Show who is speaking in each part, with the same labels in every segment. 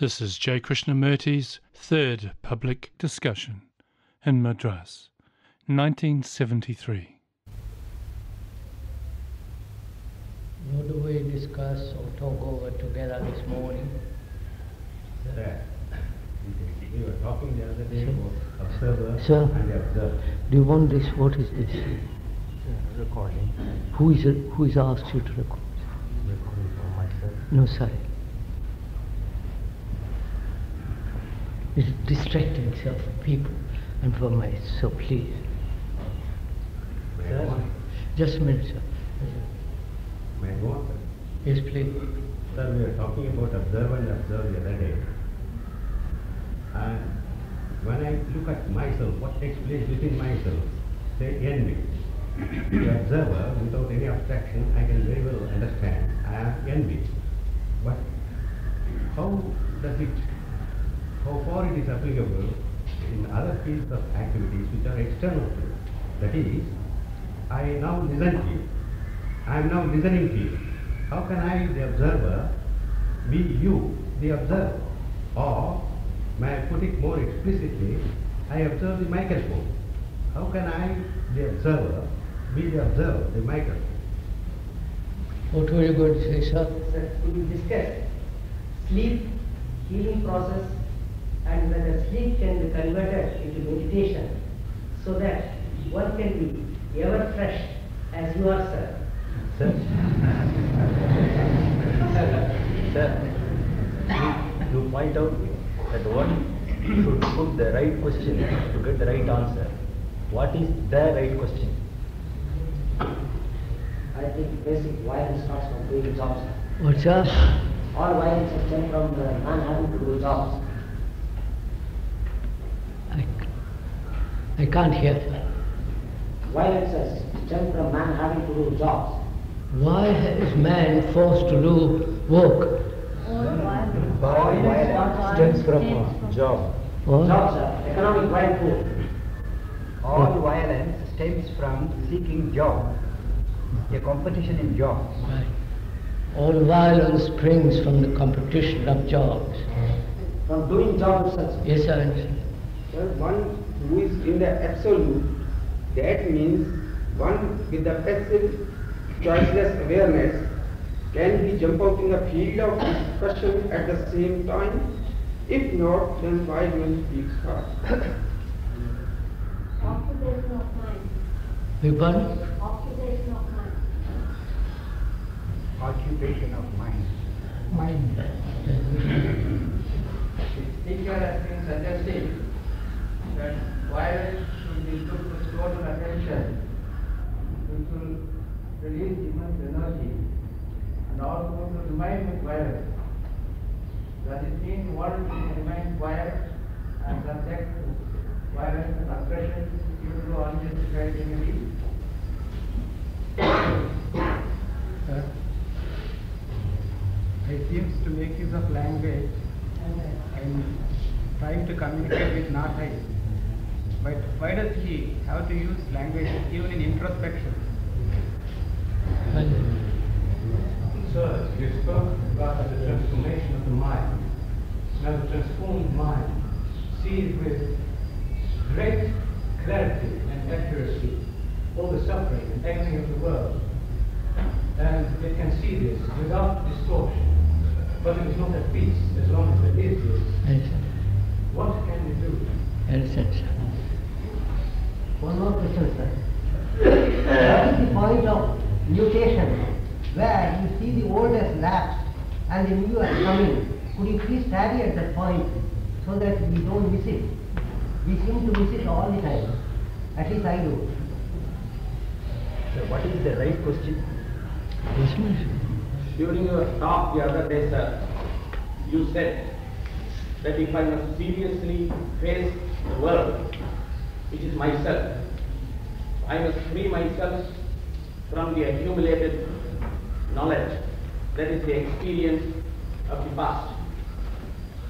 Speaker 1: This is J. Krishnamurti's third public discussion in Madras, 1973.
Speaker 2: What do we discuss or talk over together this morning?
Speaker 3: We were talking the other day about observer
Speaker 2: Sir,
Speaker 3: and the observer.
Speaker 2: do you want this? What is this?
Speaker 3: Recording.
Speaker 2: Who is asked you to record?
Speaker 3: Recording for myself.
Speaker 2: No, sorry. It's distracting itself from people and for me, so please.
Speaker 3: May I go on?
Speaker 2: Just a minute, sir.
Speaker 3: May I go on, sir?
Speaker 2: Yes, please.
Speaker 3: Sir, we were talking about observe and observe the other day. And when I look at myself, what takes place within myself, say envy. The observer, without any abstraction, I can very well understand I am envy. But how far it is applicable in other fields of activities which are external to it? That is, I now listen to you. I am now listening to you. How can I, the observer, be you, the observer? Or, may I put it more explicitly, I observe the microphone. How can I, the observer, be the observer, the microphone?
Speaker 2: What were you going to say, sir?
Speaker 4: Sir, we will discuss sleep, healing process, and whether sleep can be converted into meditation so that one can be ever fresh as you are, sir.
Speaker 3: Sir,
Speaker 5: you point out that one should put the right question to get the right answer. What is the right question?
Speaker 4: I think basic violence starts from doing jobs.
Speaker 2: What's up?
Speaker 4: All violence stems from the man having to do jobs.
Speaker 2: I can't hear.
Speaker 4: Violence stems from man having to do jobs.
Speaker 2: Why is man forced to do work?
Speaker 5: Violence stems from a job.
Speaker 2: What?
Speaker 4: Jobs are economic wild food.
Speaker 6: All violence stems from seeking job, a competition in jobs.
Speaker 2: Right. All violence springs from the competition of jobs.
Speaker 4: From doing jobs itself.
Speaker 2: Yes, I understand.
Speaker 7: Sir, one who is in the absolute, that means one with the passive, choiceless awareness, can he jump out in the field of discussion at the same time? If not, then why do you speak hard?
Speaker 8: Occupation of mind.
Speaker 2: Beg pardon?
Speaker 8: Occupation of mind.
Speaker 6: Occupation of mind.
Speaker 7: Speaker has been suggesting that violence should be put to total attention, which will release immense energy, and also to remain with violence. Does it mean one will remain quiet and subject to violence and aggression due to unjustified envy?
Speaker 9: He seems to make use of language and trying to communicate with not I. But why does he have to use language even in introspection?
Speaker 3: Sir, you spoke about the transformation of the mind. Now the transformed mind sees with great clarity and accuracy all the suffering and agony of the world. And it can see this without distortion. But it is not at peace as long as it is this.
Speaker 2: Understand.
Speaker 3: What can we do?
Speaker 2: Understand, sir.
Speaker 4: One more question, sir. What is the point of mutation, where you see the old has lapsed and the new is coming? Could you please tarry at that point so that we don't miss it? We seem to miss it all the time. At least I do.
Speaker 5: So what is the right question?
Speaker 2: Yes, miss.
Speaker 10: During your talk the other day, sir, you said that if I must seriously face the world, which is myself, I must free myself from the accumulated knowledge, that is the experience of the past.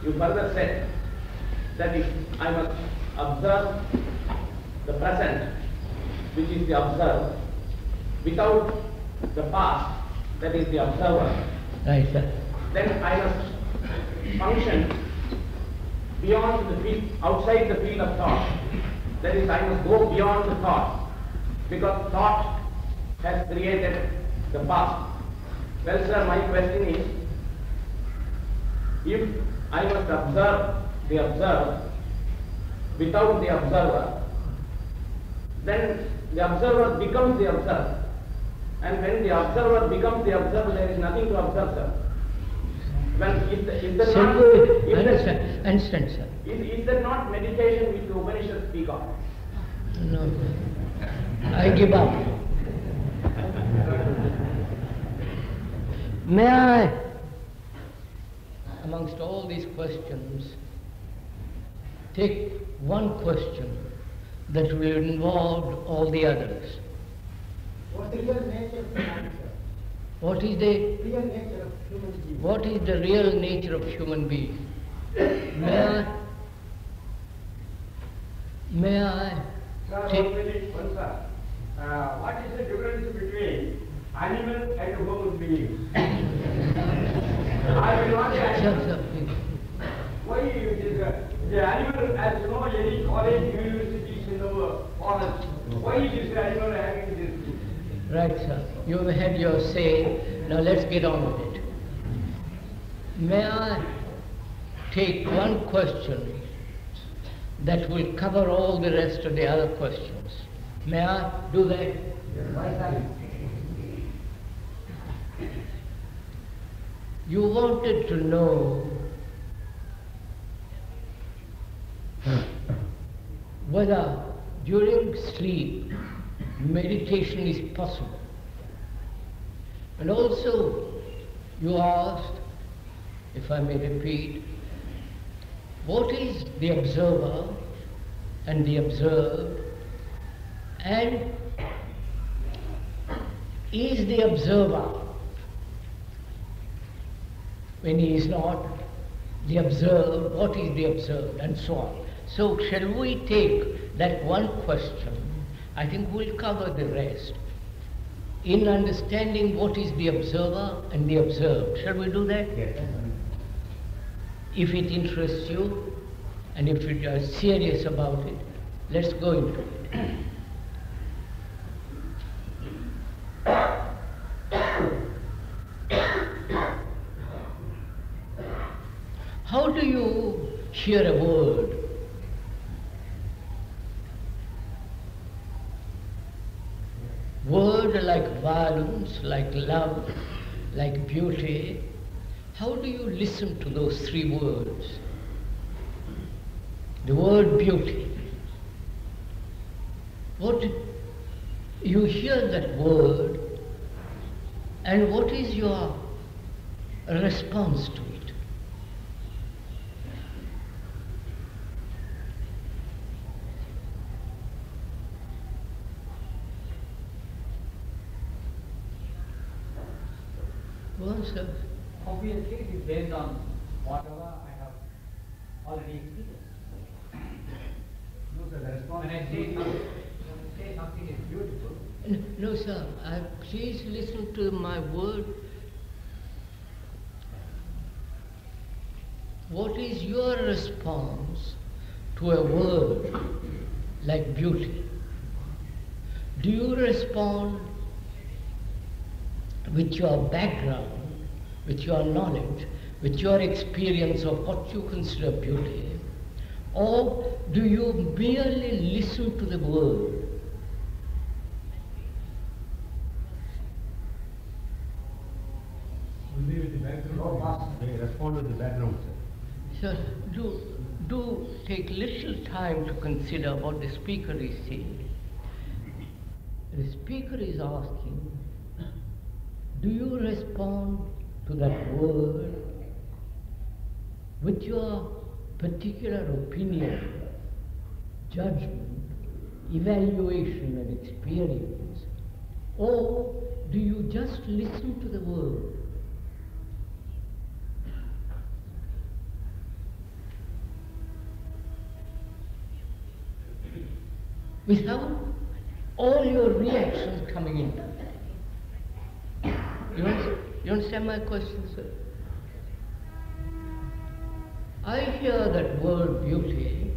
Speaker 10: You further said that if I must observe the present, which is the observer, without the past, that is the observer,
Speaker 2: Right, sir.
Speaker 10: then I must function beyond the field, outside the field of thought. That is, I must go beyond the thought, because thought has created the past. Well, sir, my question is, if I must observe the observer without the observer, then the observer becomes the observer. And when the observer becomes the observer, there is nothing to observe, sir. When is
Speaker 2: understand, sir.
Speaker 10: Is that not meditation which the Upanishads speak of?
Speaker 2: No. I give up. May I, amongst all these questions, take one question that will involve all the others?
Speaker 4: What's the real nature of man, sir?
Speaker 2: What is the
Speaker 4: Real nature of human being?
Speaker 2: What is the real nature of human being? May I
Speaker 7: Sir,
Speaker 2: take...
Speaker 7: one sir. What is the difference between animal and human beings? I will not ask.
Speaker 2: Sir, please.
Speaker 7: Why it is the animal has no any college, universities in the forest? Why is the animal having this?
Speaker 2: Right, sir. You have had your say. Now let's get on with it. May I take one question that will cover all the rest of the other questions? May I do that? You wanted to know whether during sleep meditation is possible. And also you asked, if I may repeat, what is the observer and the observed, and is the observer, when he is not the observed, what is the observed, and so on. So shall we take that one question? I think we'll cover the rest in understanding what is the observer and the observed. Shall we do that?
Speaker 3: Yes.
Speaker 2: If it interests you, and if you are serious about it, let's go into it. How do you hear a word? Word like violence, like love, like beauty. How do you listen to those three words? The word beauty. What you hear that word, and what is your response to it? Well, sir.
Speaker 6: Obviously, it is based on whatever I have already experienced.
Speaker 3: No, sir, the response.
Speaker 6: When I say something is beautiful,
Speaker 2: No, sir. Please listen to my word. What is your response to a word like beauty? Do you respond with your background, with your knowledge, with your experience of what you consider beauty, or do you merely listen to the word?
Speaker 3: Only with the background. They respond with the background, sir.
Speaker 2: Sir, do take little time to consider what the speaker is saying. The speaker is asking, do you respond to that word with your particular opinion, judgment, evaluation and experience, or do you just listen to the word? Without all your reactions coming into it. You understand my question, sir? I hear that word beauty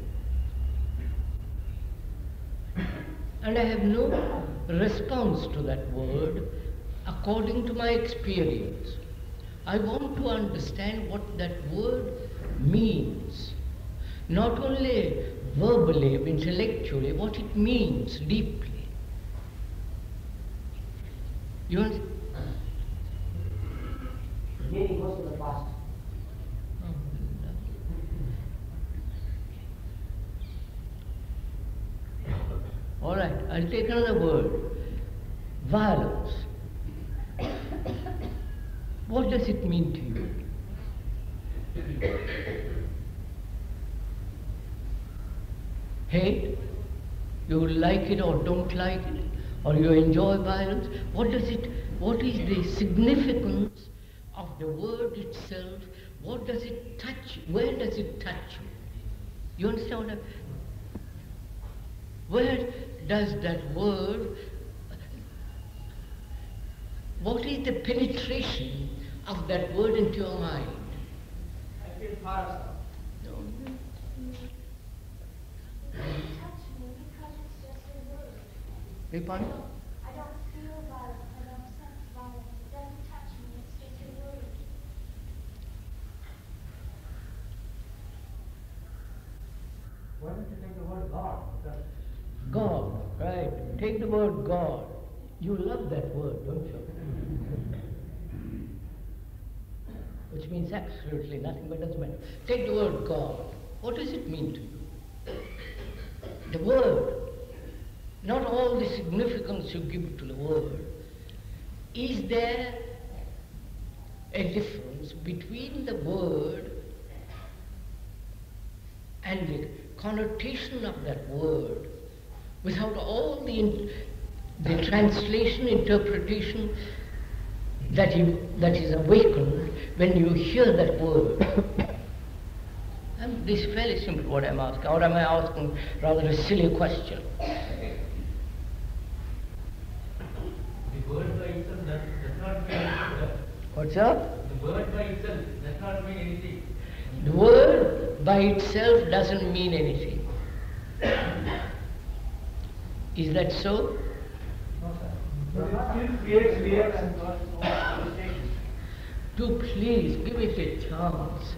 Speaker 2: and I have no response to that word according to my experience. I want to understand what that word means, not only verbally, intellectually, what it means deeply. You understand?
Speaker 4: Meaning goes to the past.
Speaker 2: All right, I'll take another word. Violence. What does it mean to you? Hate? You like it or don't like it? Or you enjoy violence? What is the significance of the word itself? What does it touch? Where does it touch you? You understand what where does that word, what is the penetration of that word into your mind?
Speaker 9: I feel far.
Speaker 2: Beg pardon?
Speaker 8: I don't feel violence, I don't sense violence, it doesn't touch me, it's just a word.
Speaker 6: Why don't you take the word God?
Speaker 2: God, right. Take the word God. You love that word, don't you? Which means absolutely nothing, but doesn't matter. Take the word God. What does it mean to you? The word, not all the significance you give to the word. Is there a difference between the word and the connotation of that word without all the translation, interpretation that is awakened when you hear that word? And this is fairly simple what I'm asking, or am I asking rather a silly question?
Speaker 11: The word by itself does not mean anything.
Speaker 2: What's that?
Speaker 11: The word by itself does not mean anything.
Speaker 2: The word by itself doesn't mean anything. Is that so?
Speaker 9: No, sir. But it still creates layers and connotations.
Speaker 2: Do please give it a chance.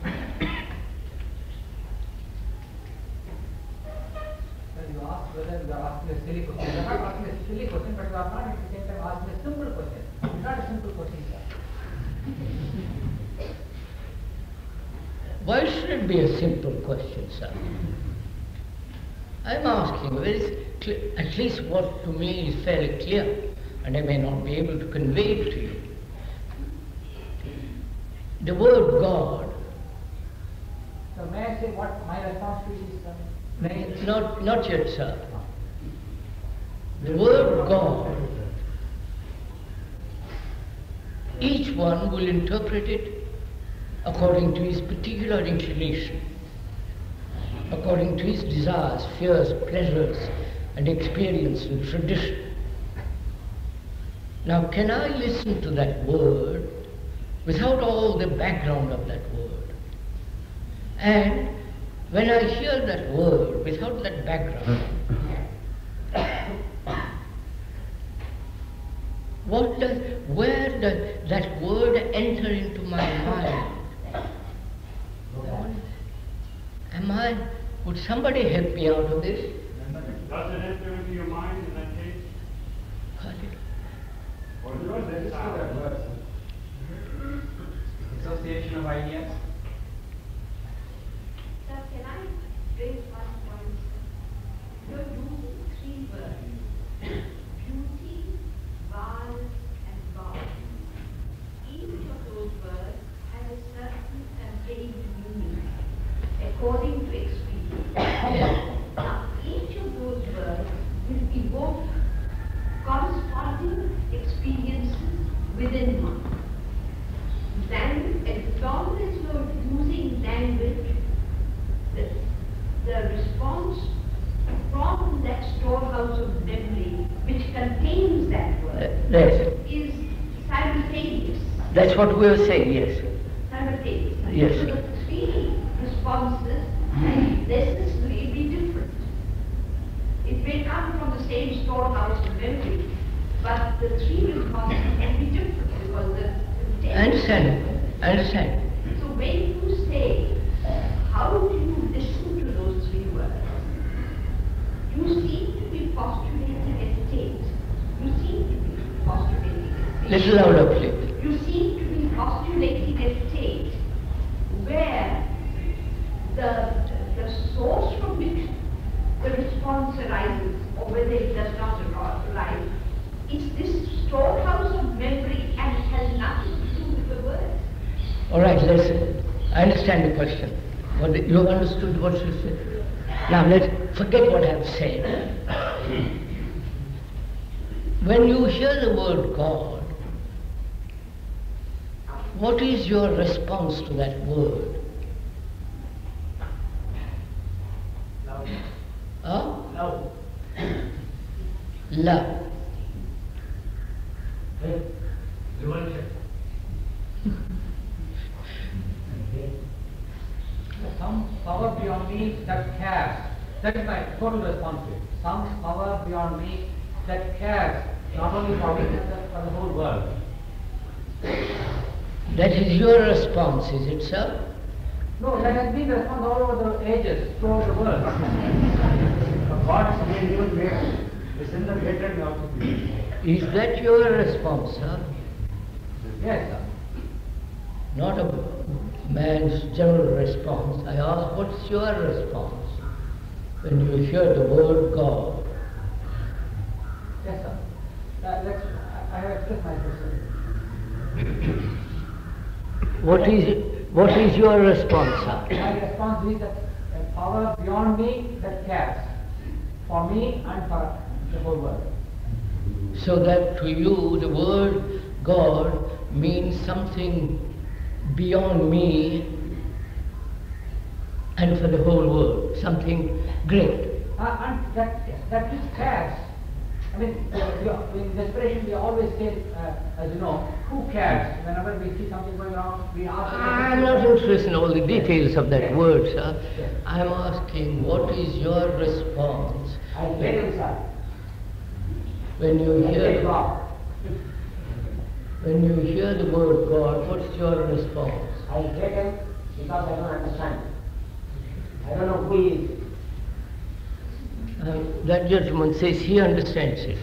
Speaker 6: You asked whether you are asking a silly question. You are not asking a silly question, but you are not at the same time asking a simple question. It's not a simple question, sir.
Speaker 2: Why should it be a simple question, sir? I'm asking at least what to me is fairly clear, and I may not be able to convey it to you. The word God.
Speaker 6: So may I say what my response to it is, sir?
Speaker 2: Not yet, sir. The word God, each one will interpret it according to his particular inclination, according to his desires, fears, pleasures, and experience and tradition. Now, can I listen to that word without all the background of that word? And when I hear that word without that background, where does that word enter into my mind? Would somebody help me out of this?
Speaker 12: Does it enter into your mind in that case? Or does it sound?
Speaker 9: Association of ideas.
Speaker 8: Sir, can I raise one point? You're using three words: beauty, violence, and God. Each of those words has a certain contained meaning according to experience. Now, each of those words will evoke corresponding experiences within one. As long as you're using language, the response from that storehouse of memory which contains that word
Speaker 2: Yes.
Speaker 8: is simultaneous.
Speaker 2: That's what we were saying, yes.
Speaker 8: Simultaneous.
Speaker 2: Yes.
Speaker 8: So the three responses responses necessarily be different. It may come from the same storehouse of memory, but the three responses can be different because the
Speaker 2: I understand.
Speaker 8: So when you say, how do you listen to those three words? You seem to be postulating a state. You seem to be postulating a state.
Speaker 2: Little louder, please.
Speaker 8: You seem to be postulating a state where the source from which the response arises, or whether it does not arise, is this storehouse of memory and has nothing to do with the words.
Speaker 2: All right, listen. I understand the question. You have understood what she said. Now let's forget what I have said. When you hear the word God, what is your response to that word?
Speaker 6: Love.
Speaker 2: Huh?
Speaker 6: Love.
Speaker 2: Love.
Speaker 6: Revulsion. Some power beyond me that cares. That is my total response to it. Some power beyond me that cares, not only for me, but for the whole world.
Speaker 2: That is your response, is it, sir?
Speaker 6: No, that has been the response all over the ages, throughout the world.
Speaker 3: God's name even makes the sin and hatred may also be.
Speaker 2: Is that your response, sir?
Speaker 6: Yes, sir.
Speaker 2: Not a man's general response. I ask, what's your response when you hear the word God?
Speaker 6: Yes, sir. I have expressed my question.
Speaker 2: What is your response, sir?
Speaker 6: My response is that a power beyond me that cares for me and for the whole world.
Speaker 2: So that to you the word God means something beyond me and for the whole world, something great.
Speaker 6: And that which cares. I mean, in desperation we always say, as you know, who cares? Whenever we see something going wrong, we ask.
Speaker 2: I'm not interested in all the details of that word, sir. I'm asking, what is your response?
Speaker 6: I hate him, sir.
Speaker 2: When you
Speaker 6: I hate God.
Speaker 2: When you hear the word God, what's your response?
Speaker 6: I hate him because I don't understand. I don't know who he is.
Speaker 2: That gentleman says he understands it.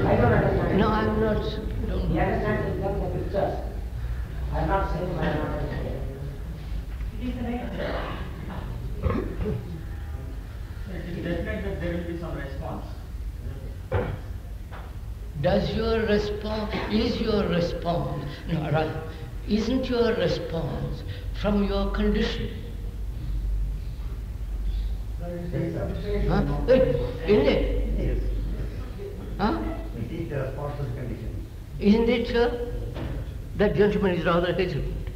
Speaker 6: I don't understand.
Speaker 2: No, I'm not.
Speaker 6: He understands in terms of pictures. I'm not saying I don't understand.
Speaker 11: It is definite that there will be some response.
Speaker 2: Is your response, no, right, isn't your response from your condition? Huh? Isn't it?
Speaker 3: Yes.
Speaker 2: Huh?
Speaker 3: It is the response to the condition.
Speaker 2: Isn't it, sir? That gentleman is rather hesitant.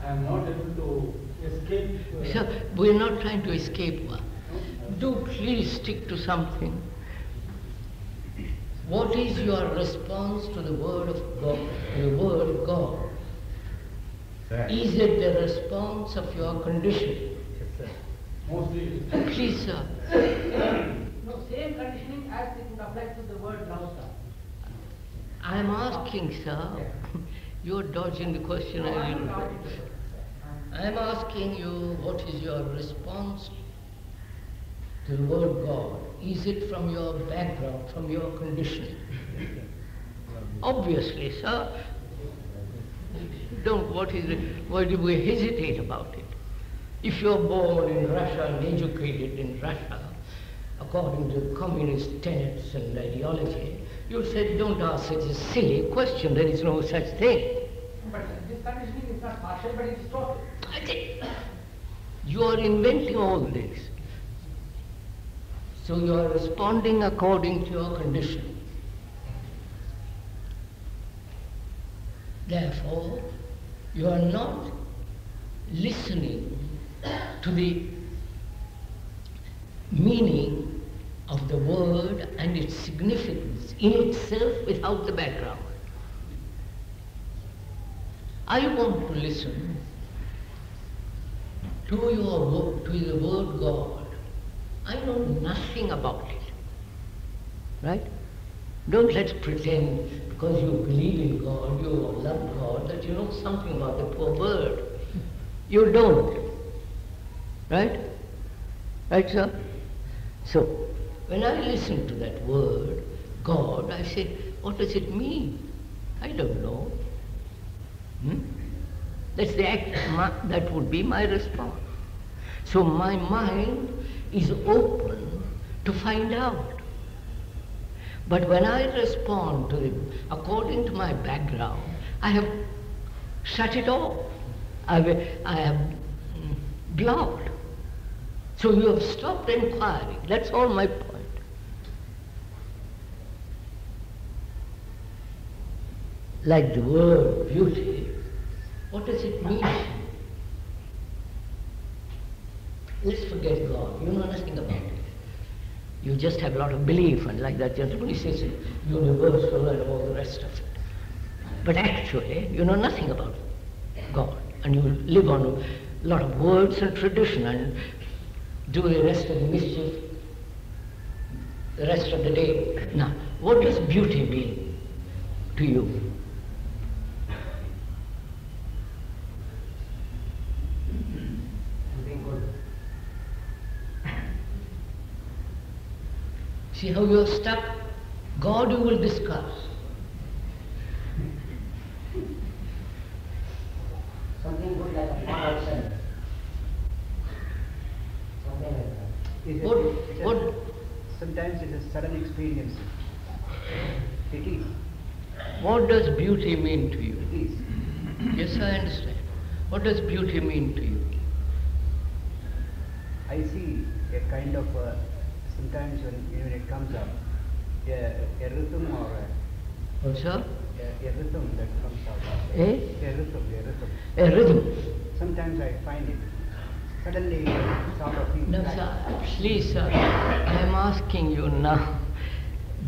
Speaker 11: I am not able to escape.
Speaker 2: Sir, we are not trying to escape one. Do please stick to something. What is your response to the word of God? The word God.
Speaker 3: Sir.
Speaker 2: Is it the response of your condition?
Speaker 3: Yes, sir.
Speaker 11: Mostly.
Speaker 2: Please, sir.
Speaker 6: No, same conditioning as it would apply to the word love, sir.
Speaker 2: I am asking, sir. You're dodging the question as you do. I am asking you, what is your response to the word God? Is it from your background, from your conditioning? Obviously, sir. Why do we hesitate about it? If you're born in Russia and educated in Russia, according to communist tenets and ideology, you said, don't ask such a silly question, there is no such thing.
Speaker 6: But this conditioning is not partial, but it is total.
Speaker 2: You are inventing all this. So you are responding according to your condition. Therefore, you are not listening to the meaning of the word and its significance in itself without the background. I want to listen to the word God, I know nothing about it. Right? Don't let's pretend because you believe in God, you love God, that you know something about the poor word. You don't. Right? Right, sir? So, when I listen to that word, God, I say, what does it mean? I don't know. That's the that would be my response. So my mind is open to find out. But when I respond to it according to my background, I have shut it off. I have blocked. So you have stopped inquiring. That's all my point. Like the word beauty, what does it mean? Let's forget God. You know nothing about it. You just have a lot of belief, and like that gentleman, he says universal and all the rest of it. But actually, you know nothing about God, and you live on a lot of words and tradition and do the rest of the mischief the rest of the day. Now, what does beauty mean to you? See how you are stuck? God you will discuss.
Speaker 4: Something good like a far outside. Something like that.
Speaker 2: What?
Speaker 9: Sometimes it's a sudden experience. It is.
Speaker 2: What does beauty mean to you?
Speaker 9: It is.
Speaker 2: Yes, I understand. What does beauty mean to you?
Speaker 9: I see a kind of, sometimes when it comes up, a rhythm or
Speaker 2: What's up?
Speaker 9: a rhythm that comes out.
Speaker 2: Eh?
Speaker 9: A rhythm.
Speaker 2: A rhythm.
Speaker 9: Sometimes I find it suddenly sort of thing.
Speaker 2: No, sir, please, sir, I am asking you now,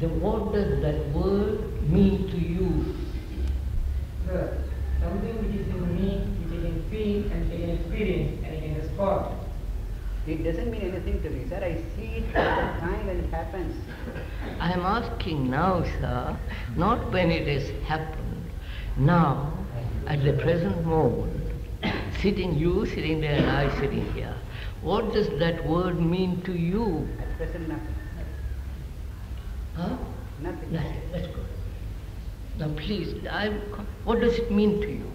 Speaker 2: what does that word mean to you?
Speaker 6: Sir, something which is in me, which I can feel and I can experience and I can respond.
Speaker 9: It doesn't mean anything to me, sir. I see it at the time when it happens.
Speaker 2: I am asking now, sir, not when it has happened. Now, at the present moment, you sitting there and I sitting here, what does that word mean to you?
Speaker 9: At present, nothing.
Speaker 2: Huh?
Speaker 9: Nothing.
Speaker 2: Nothing. That's good. Now, please, what does it mean to you?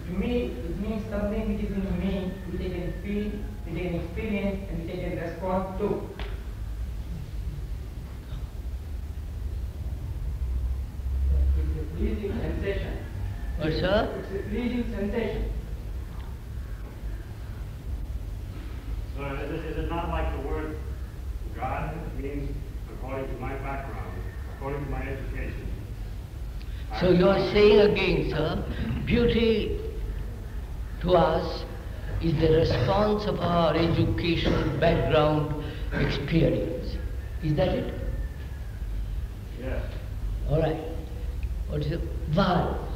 Speaker 6: To me, it means something which is in me, which I can feel, which I can experience, and which I can respond to. It's a pleasing sensation.
Speaker 2: What, sir?
Speaker 6: It's a pleasing sensation.
Speaker 12: So is it not like the word God means, according to my background, according to my education?
Speaker 2: So you are saying again, sir, beauty to us is the response of our education, background, experience. Is that it?
Speaker 12: Yes.
Speaker 2: All right. What is it? Violence.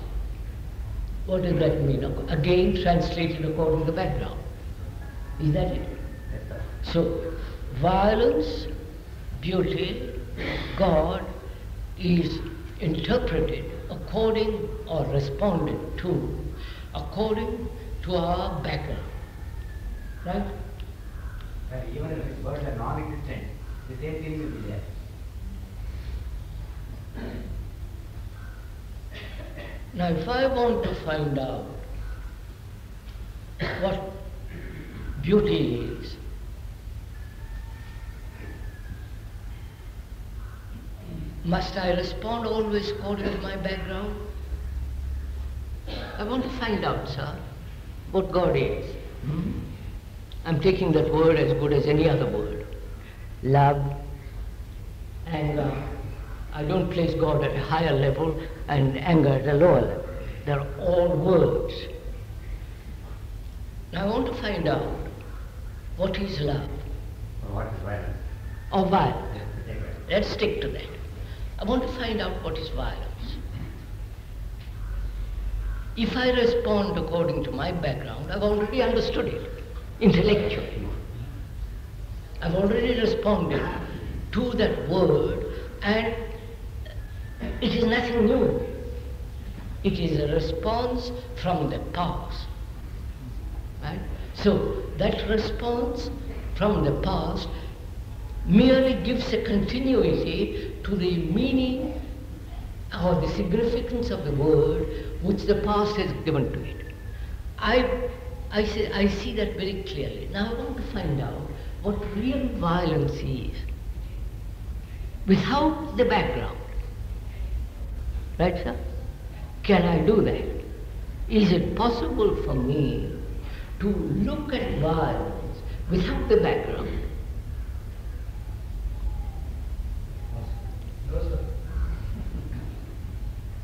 Speaker 2: What does that mean? Again, translated according to the background. Is that it?
Speaker 5: Yes, sir.
Speaker 2: So, violence, beauty, God is interpreted according or responded to according to our background. Right?
Speaker 5: Even if these words are non-existent, the same thing will be there.
Speaker 2: Now, if I want to find out what beauty is, must I respond always according to my background? I want to find out, sir, what God is. I'm taking that word as good as any other word. Love, anger. I don't place God at a higher level and anger at a lower level. They're all words. Now I want to find out what is love.
Speaker 5: Or what is violence?
Speaker 2: Or violence. Let's stick to that. I want to find out what is violence. If I respond according to my background, I've already understood it. intellectually. I've already responded to that word, and it is nothing new. It is a response from the past. Right? So that response from the past merely gives a continuity to the meaning or the significance of the word which the past has given to it. I see that very clearly. Now I want to find out what real violence is without the background. Right, sir? Can I do that? Is it possible for me to look at violence without the background?
Speaker 5: No, sir.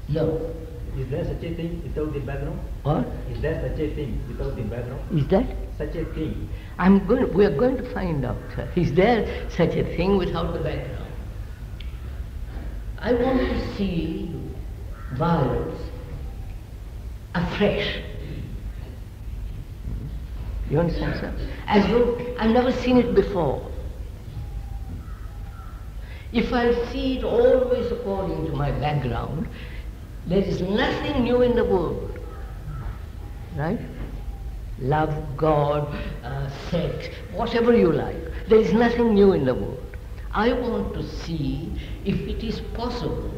Speaker 2: No.
Speaker 5: Is there such a thing without the background?
Speaker 2: What?
Speaker 5: Is there such a thing without the background?
Speaker 2: Is that?
Speaker 5: Such a thing.
Speaker 2: We are going to find out, sir. Is there such a thing without the background? I want to see violence afresh. You understand, sir? As though I've never seen it before. If I see it always according to my background, there is nothing new in the world. Right? Love, God, sex, whatever you like. There is nothing new in the world. I want to see if it is possible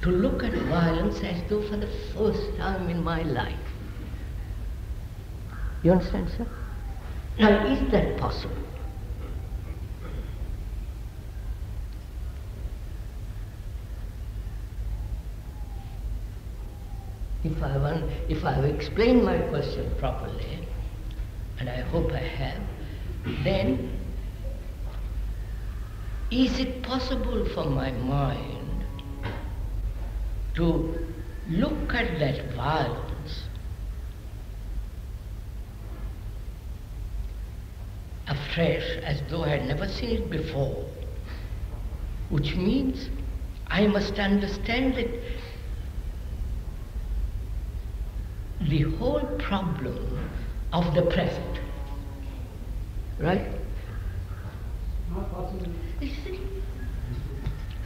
Speaker 2: to look at violence as though for the first time in my life. You understand, sir? Now, is that possible? If I have explained my question properly, and I hope I have, then is it possible for my mind to look at that violence afresh as though I had never seen it before? Which means I must understand that the whole problem of the present, right?
Speaker 9: Not possible.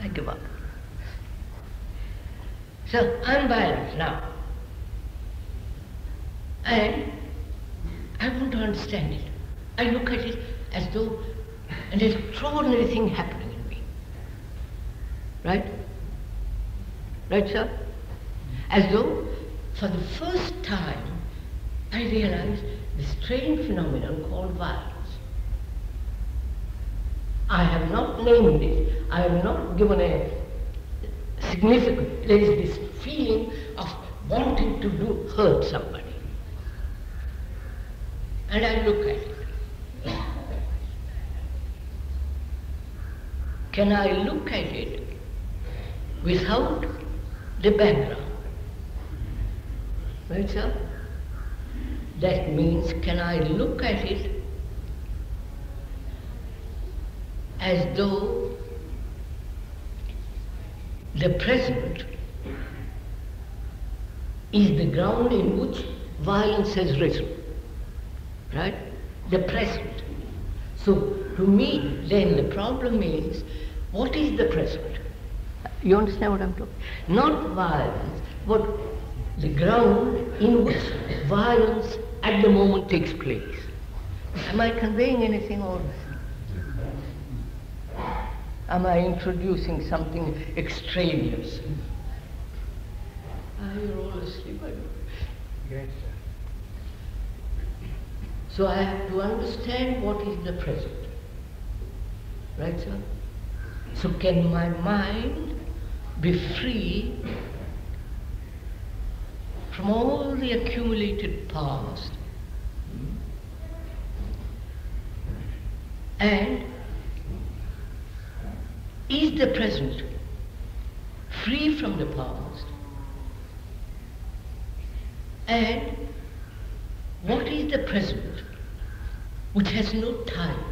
Speaker 2: I give up. So I'm violent now, and I want to understand it. I look at it as though an extraordinary thing happening in me. Right? Right, sir? As though for the first time I realize the strange phenomenon called violence. I have not named it, I have not given a significance. There is this feeling of wanting to hurt somebody. And I look at it. Can I look at it without the background? Right, sir? That means, can I look at it as though the present is the ground in which violence has risen? Right? The present. So, to me, then the problem is, what is the present? You understand what I'm talking? Not violence, but the ground in which violence at the moment takes place. Am I conveying anything, or am I introducing something extraneous? You're all asleep, I don't.
Speaker 9: Great, sir.
Speaker 2: So I have to understand what is the present. Right, sir? So can my mind be free from all the accumulated past and is the present free from the past, and what is the present which has no time?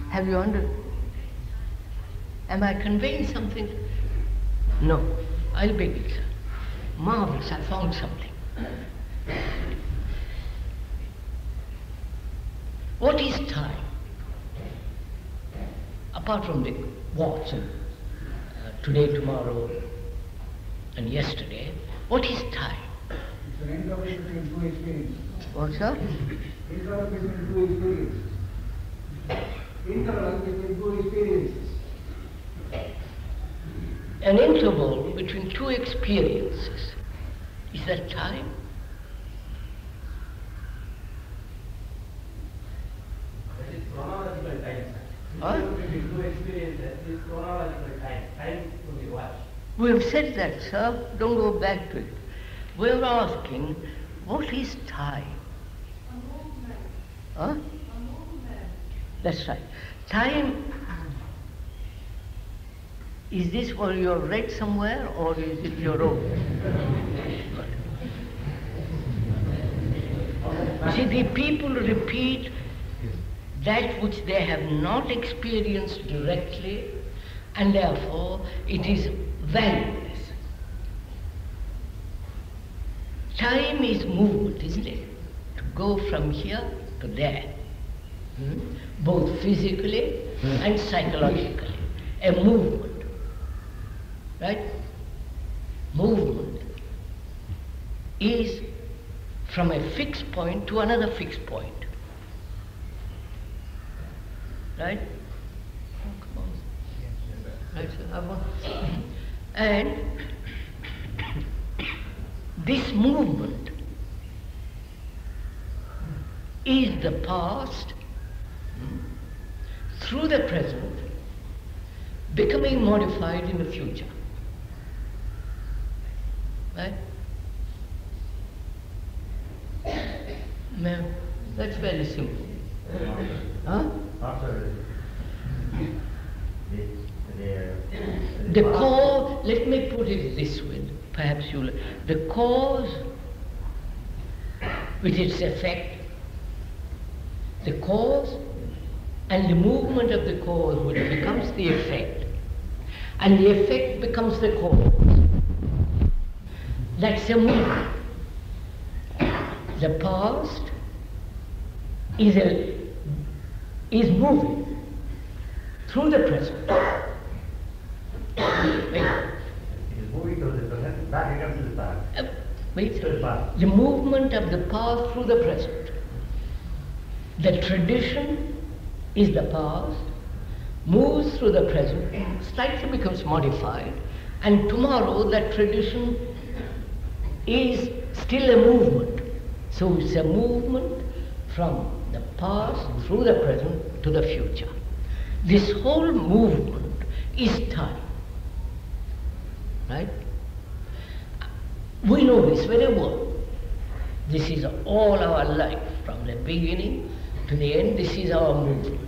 Speaker 2: Have you understood? Am I conveying something? No. I'll begin, sir. Marvelous, I found something. What is time? Apart from the what's today, tomorrow, and yesterday, what is time?
Speaker 7: It's an interval between two experiences.
Speaker 2: What, sir?
Speaker 7: Interval between two experiences. Interval between two experiences.
Speaker 2: An interval between two experiences. Is that time?
Speaker 11: That is chronological time, sir.
Speaker 2: Huh?
Speaker 11: Between two experiences is chronological time. Time to be watched.
Speaker 2: We have said that, sir. Don't go back to it. We are asking, what is time?
Speaker 8: A movement.
Speaker 2: Huh?
Speaker 8: A movement.
Speaker 2: That's right. Time, is this what you have read somewhere or is it your own? See, the people repeat that which they have not experienced directly, and therefore it is valueless. Time is movement, isn't it? To go from here to there. Both physically and psychologically. A movement. Right? Movement is from a fixed point to another fixed point. Right? Oh, come on. Right, sir? I want. And this movement is the past through the present becoming modified in the future. Right? Ma'am, that's very simple. Huh? The cause, let me put it this way, perhaps you'll, the cause with its effect, the cause and the movement of the cause which becomes the effect, and the effect becomes the cause. That's a movement. The past is moving through the present. Wait.
Speaker 3: It is moving to the present, back again to the past.
Speaker 2: Wait.
Speaker 3: To the past.
Speaker 2: The movement of the past through the present. The tradition is the past, moves through the present, slightly becomes modified, and tomorrow that tradition is still a movement. So it's a movement from the past through the present to the future. This whole movement is time. Right? We know this very well. This is all our life, from the beginning to the end. This is our movement.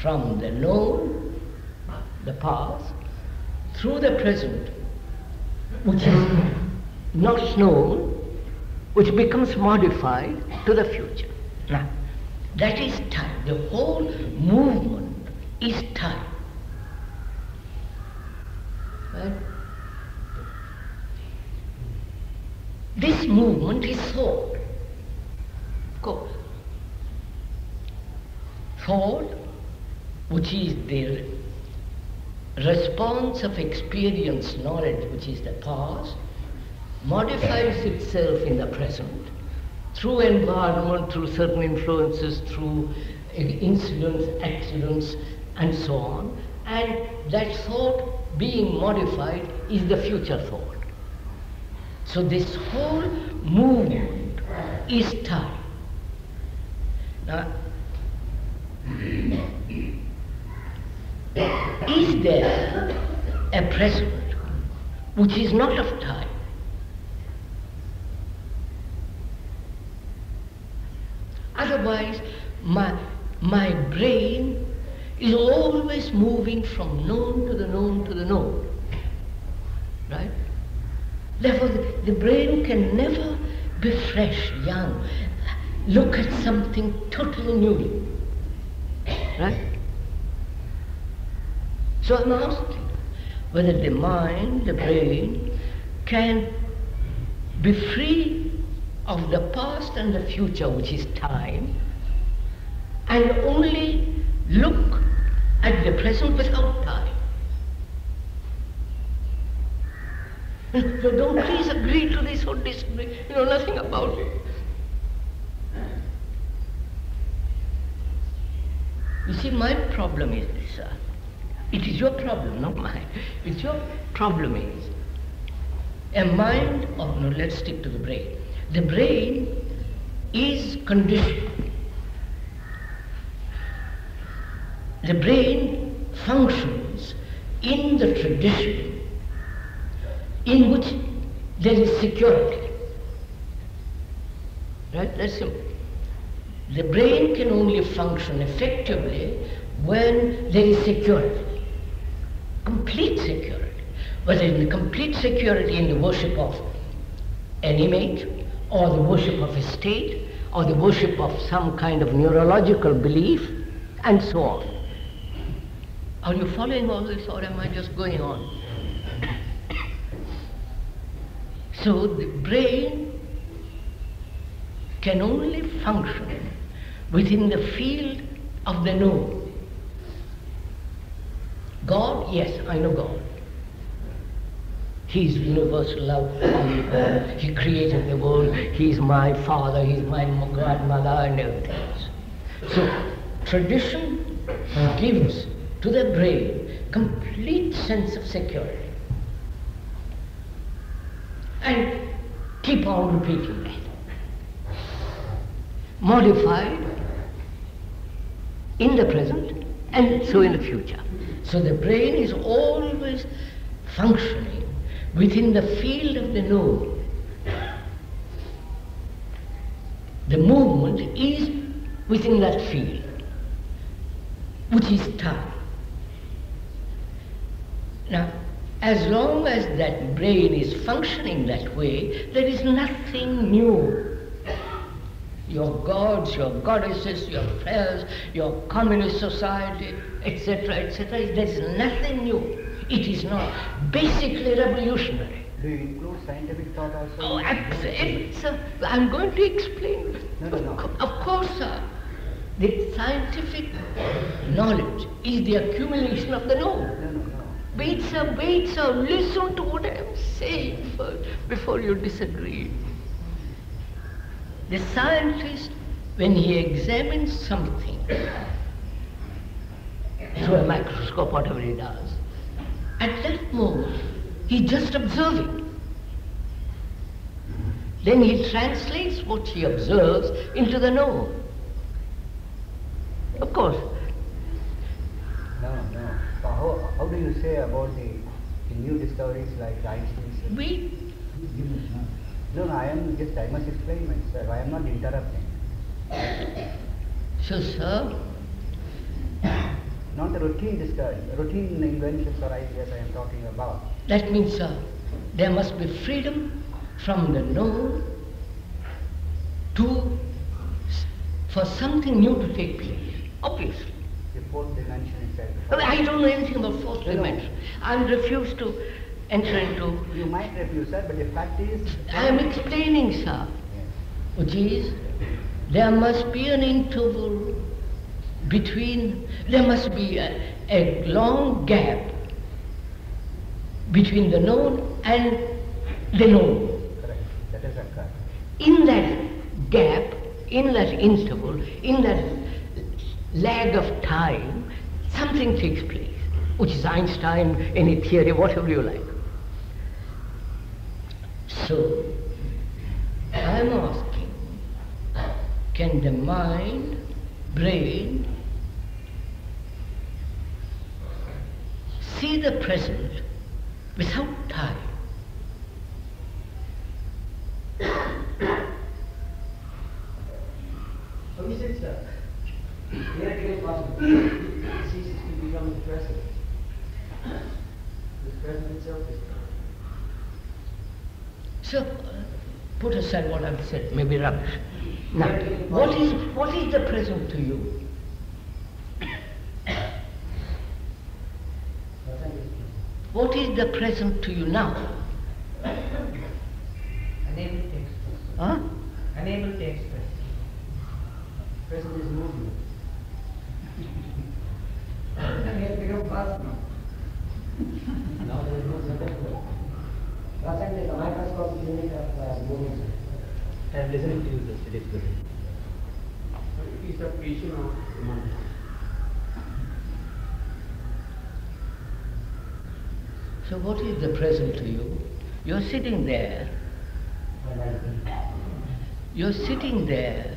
Speaker 2: From the known, the past, through the present, which is not known, which becomes modified to the future. Now, that is time. The whole movement is time. Right? This movement is thought, of course. Thought, which is the response of experience, knowledge, which is the past, modifies itself in the present through environment, through certain influences, through incidents, accidents, and so on. And that thought being modified is the future thought. So this whole movement is time. Now, is there a present which is not of time? Otherwise, my brain is always moving from known to the known to the known. Right? Therefore, the brain can never be fresh, young, look at something totally new. Right? So I'm asking whether the mind, the brain, can be free of the past and the future, which is time, and only look at the present without time. So don't please agree to this or disagree. You know nothing about it. You see, my problem is this, sir. It is your problem, not mine. It's your problem is a mind, no, let's stick to the brain. The brain is conditioned. The brain functions in the tradition in which there is security. Right? That's simple. The brain can only function effectively when there is security. Complete security. Whether in the complete security in the worship of an image, or the worship of a state, or the worship of some kind of neurological belief, and so on. Are you following all this, or am I just going on? So the brain can only function within the field of the known. God, yes, I know God. He is universal love, omnipotent. He created the world. He is my father. He is my godmother, and everything else. So tradition gives to the brain complete sense of security. And keep on repeating that. Modified in the present and so in the future. So the brain is always functioning within the field of the known. The movement is within that field, which is time. Now, as long as that brain is functioning that way, there is nothing new. Your gods, your goddesses, your prayers, your communist society, etc., there's nothing new. It is not basically revolutionary.
Speaker 4: Do you include scientific thought also?
Speaker 2: Oh, absolutely. I'm going to explain.
Speaker 4: No.
Speaker 2: Of course, sir. The scientific knowledge is the accumulation of the known. Wait, sir, listen to what I am saying first, before you disagree. The scientist, when he examines something through a microscope, whatever he does, at that moment, he's just observing. Then he translates what he observes into the known. Of course.
Speaker 4: No. How do you say about the new discoveries like Einstein's? No, I must explain myself. I am not interrupting.
Speaker 2: So, sir?
Speaker 4: Not the routine inventions or ideas I am talking about.
Speaker 2: That means, sir, there must be freedom from the known for something new to take place, obviously.
Speaker 4: The fourth dimension itself.
Speaker 2: I don't know anything about fourth dimension. I refuse to enter into...
Speaker 4: You might refuse, sir, but the fact is...
Speaker 2: I am explaining, sir, which is, there must be an interval between, there must be a long gap between the known and the known.
Speaker 4: Correct. That is correct.
Speaker 2: In that gap, in that interval, in that lag of time, something takes place, which is Einstein, any theory, whatever you like. So, I'm asking, can the mind, brain, see the present without time?
Speaker 6: So is it, sir? The actual possibility ceases to become the present. The present itself is.
Speaker 2: So, put aside what I've said, maybe rubbish. Now, what is the present to you? What is the present to you now?
Speaker 4: minute of moving.
Speaker 5: I am listening to you, sir. It is good.
Speaker 9: It is a vision of mind.
Speaker 2: So what is the present to you? You're sitting there. You're sitting there,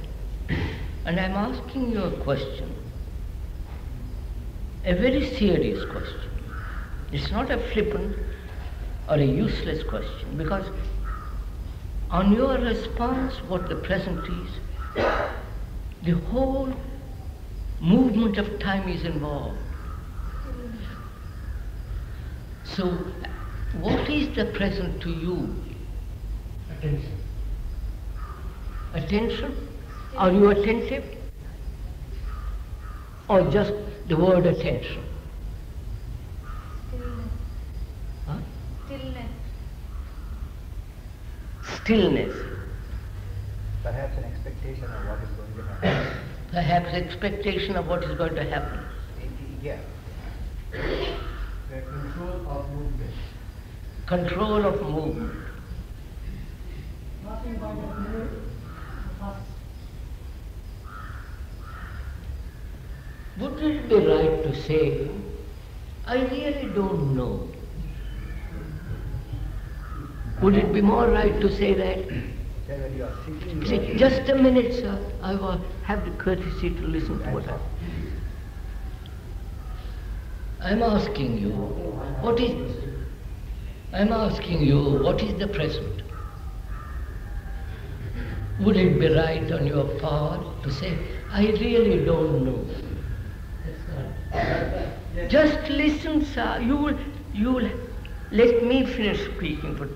Speaker 2: and I'm asking you a question. A very serious question. It's not a flippant or a useless question, because on your response, what the present is, the whole movement of time is involved. So, what is the present to you?
Speaker 4: Attention.
Speaker 2: Attention? Are you attentive? Or just the word attention?
Speaker 8: Stillness.
Speaker 2: Huh?
Speaker 8: Stillness.
Speaker 2: Stillness.
Speaker 5: Perhaps an expectation of what is going to happen.
Speaker 2: Perhaps expectation of what is going to happen.
Speaker 5: Yeah.
Speaker 4: The control of movement.
Speaker 2: Control of movement.
Speaker 4: Nothing but
Speaker 2: Would it be right to say, I really don't know? Would it be more right to say that?
Speaker 5: When you are sitting
Speaker 2: See, just a minute, sir. I will have the courtesy to listen to what I'm asking you, what is the present? Would it be right on your part to say, I really don't know? Just listen, sir. You will let me finish speaking, but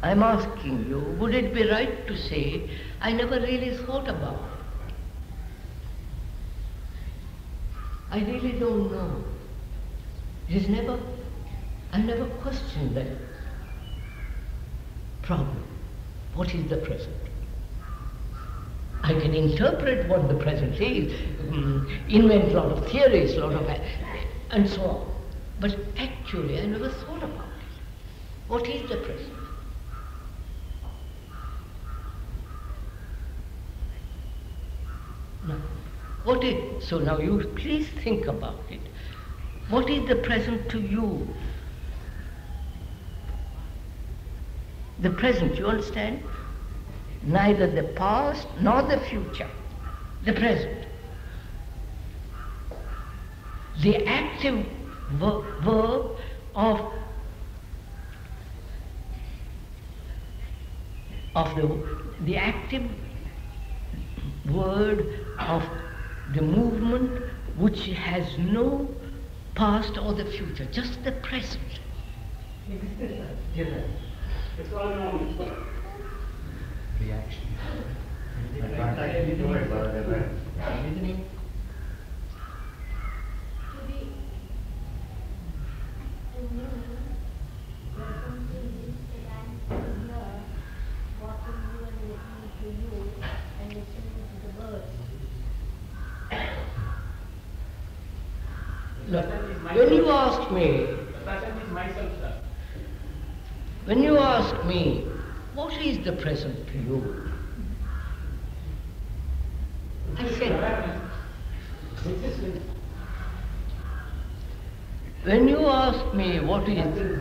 Speaker 2: I'm asking you, would it be right to say, I never really thought about it? I really don't know. I never questioned that problem. What is the present? I can interpret what the present is, invent a lot of theories, and so on. But actually, I never thought about it. What is the present? Now, so now you please think about it. What is the present to you? The present, you understand? Neither the past nor the future. The present. The active verb of the active word of the movement which has no past or the future, just the present.
Speaker 12: It's all known.
Speaker 5: reaction.
Speaker 2: Listening. Look, when you ask me, when you ask me, what is the present to you? I said, when you ask me what is,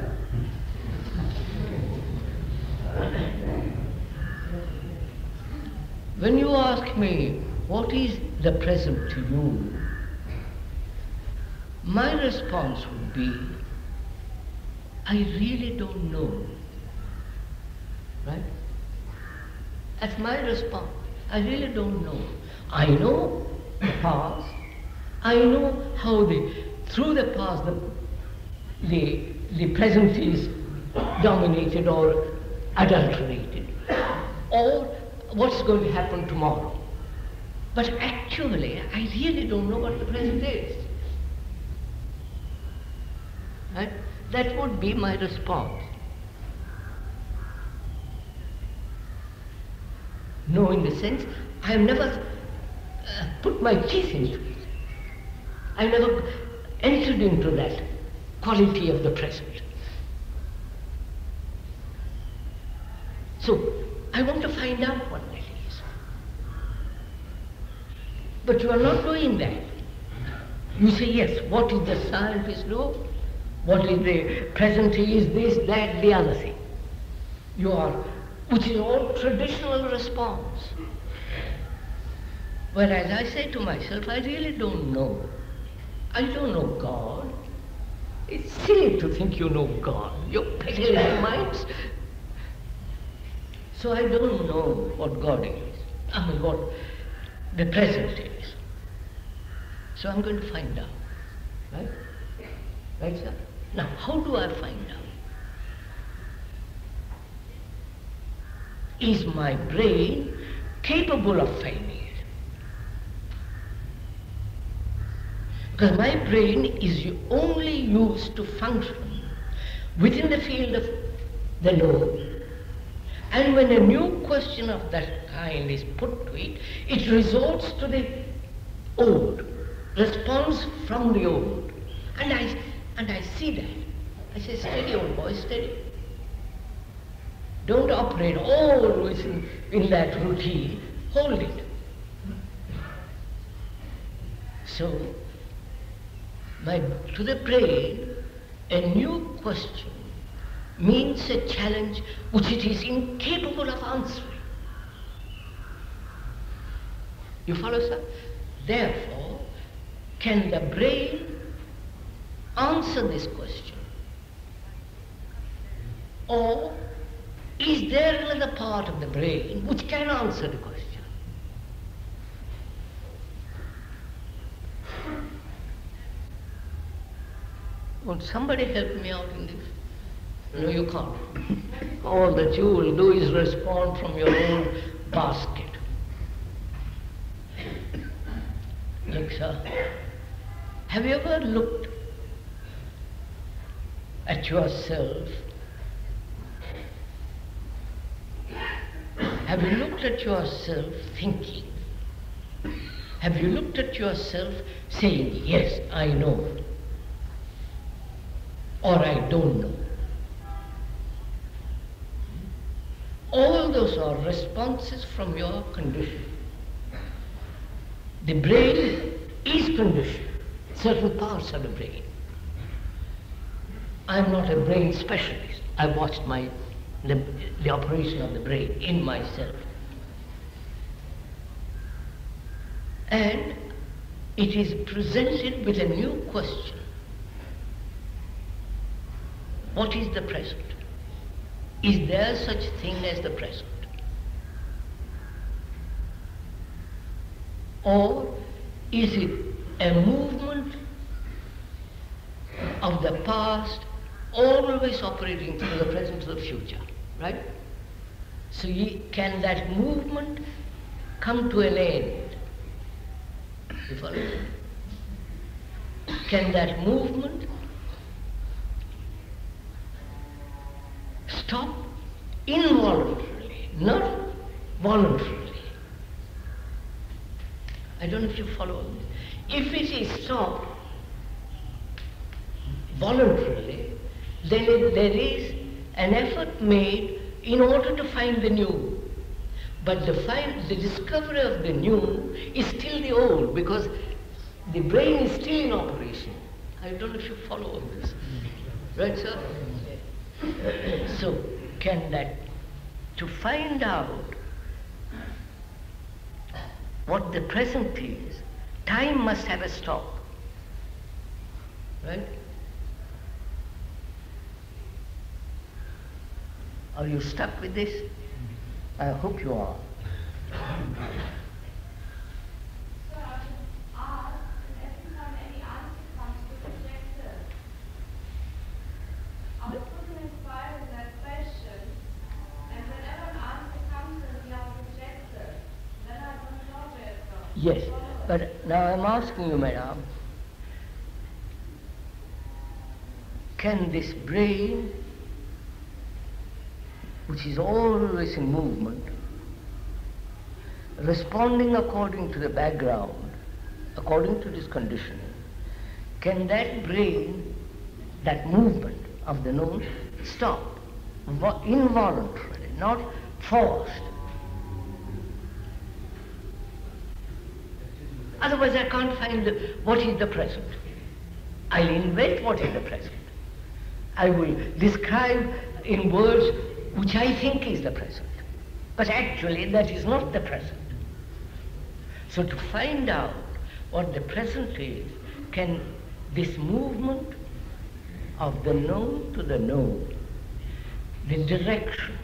Speaker 2: when you ask me what is the present to you, my response would be, I really don't know. Right? That's my response. I really don't know. I know the past. I know how through the past the present is dominated or adulterated, or what's going to happen tomorrow. But actually, I really don't know what the present is. Right? That would be my response. No, in the sense, I have never put my teeth into it. I never entered into that quality of the present. So, I want to find out what that is. But you are not doing that. You say, yes, what is the scientist do? What is the present is this, that, the other thing. You are, which is all traditional response. Whereas I say to myself, I really don't know. I don't know God. It's silly to think you know God. Your petty little minds. So I don't know what God is. I mean, what the present is. So I'm going to find out. Right? Right, sir? Now, how do I find out? Is my brain capable of finding it? Because my brain is only used to function within the field of the known. And when a new question of that kind is put to it, it resorts to the old, responds from the old. And I see that. I say, steady, old boy, steady. Don't operate always in that routine. Hold it. So, to the brain, a new question means a challenge which it is incapable of answering. You follow, sir? Therefore, can the brain answer this question? Or is there another part of the brain which can answer the question? Won't somebody help me out in this? No, you can't. All that you will do is respond from your own basket. Look, sir, have you ever looked at yourself? Have you looked at yourself thinking? Have you looked at yourself saying, yes, I know, or I don't know? All those are responses from your condition. The brain is conditioned, certain parts of the brain. I'm not a brain specialist. I watched the operation of the brain in myself. And it is presented with a new question. What is the present? Is there such thing as the present? Or is it a movement of the past always operating through the present to the future, right? So can that movement come to an end? You follow? Can that movement stop involuntarily, not voluntarily? I don't know if you follow. If it is stopped voluntarily, then there is an effort made in order to find the new. But the discovery of the new is still the old, because the brain is still in operation. I don't know if you follow all this. Right, sir? So, to find out what the present is, time must have a stop. Right? Are you stuck with this? I hope you are. Yes, but now I'm asking you, madam, can this brain, which is always in movement, responding according to the background, according to this conditioning, can that brain, that movement of the known, stop involuntarily, not forced. Otherwise I can't find what is the present. I'll invent what is the present. I will describe in words which I think is the present. But actually that is not the present. So to find out what the present is, can this movement of the known to the known, the direction,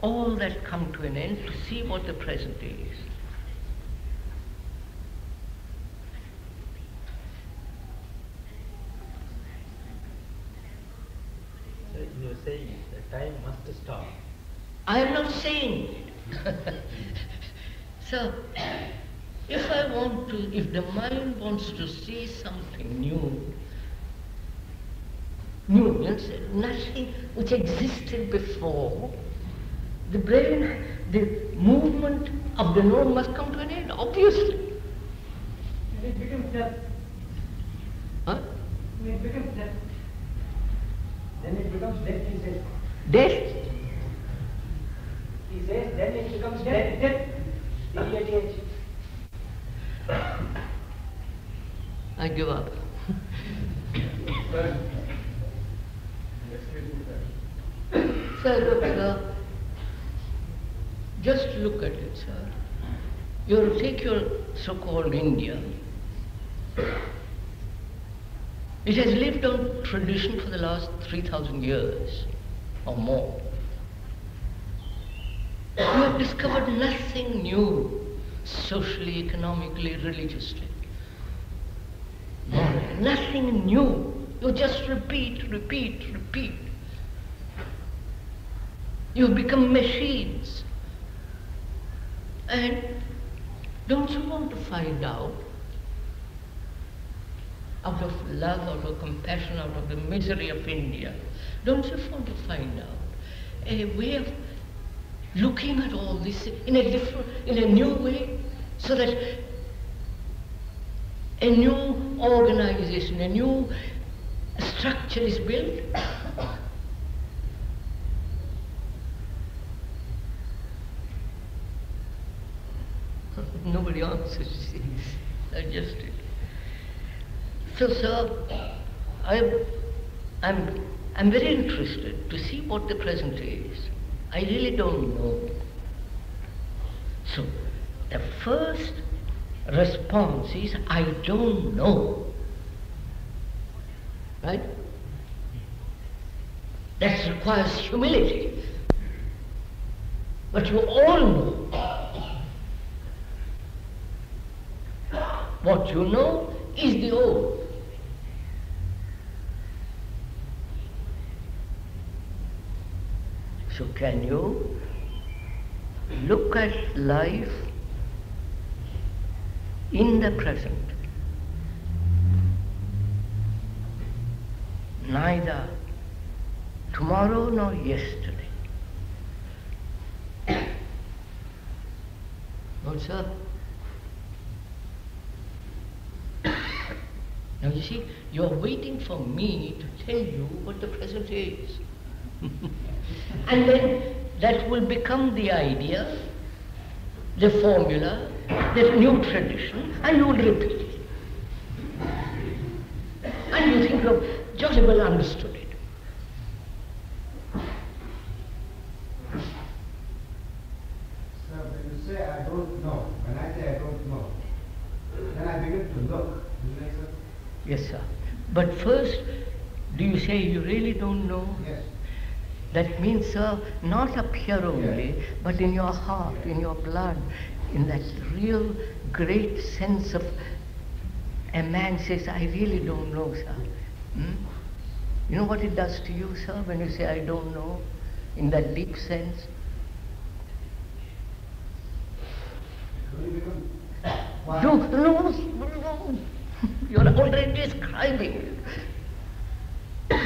Speaker 2: all that come to an end, to see what the present is.
Speaker 5: So you are saying the time must stop.
Speaker 2: I am not saying it. So, if I want to, if the mind wants to see something new, nothing which existed before, the brain, the movement of the known must come to an end, obviously.
Speaker 6: And it becomes death.
Speaker 2: Huh?
Speaker 6: And it becomes death. Then it becomes death, he says.
Speaker 2: Death?
Speaker 6: He says, then it becomes death. Death. D-E-A-T-H.
Speaker 2: I give up. Sir, look, sir. Just look at it, sir. You take your so-called India. It has lived on tradition for the last 3,000 years or more. You have discovered nothing new, socially, economically, religiously. Nothing new. You just repeat. You've become machines. And don't you want to find out of love, out of compassion, out of the misery of India, don't you want to find out a way of looking at all this in a new way, so that a new organization, a new structure is built? Nobody answers. Just it. So, sir, I'm very interested to see what the present is. I really don't know. So, the first response is, I don't know. Right? That requires humility. But you all know. What you know is the old. So can you look at life in the present? Neither tomorrow nor yesterday. No, sir. Now you see, you're waiting for me to tell you what the present is. And then that will become the idea, the formula, the new tradition, and you will repeat it. And you think you've jolly well understood it.
Speaker 7: So when you say I don't know, when I say I don't know, then I begin to look. Isn't it, sir?
Speaker 2: Yes, sir. But first, do you say you really don't know?
Speaker 7: Yes.
Speaker 2: That means, sir, not up here only,
Speaker 7: Yes.
Speaker 2: but in your heart, in your blood, in that real great sense of a man says, I really don't know, sir. You know what it does to you, sir, when you say, I don't know, in that deep sense? No. You're already describing it.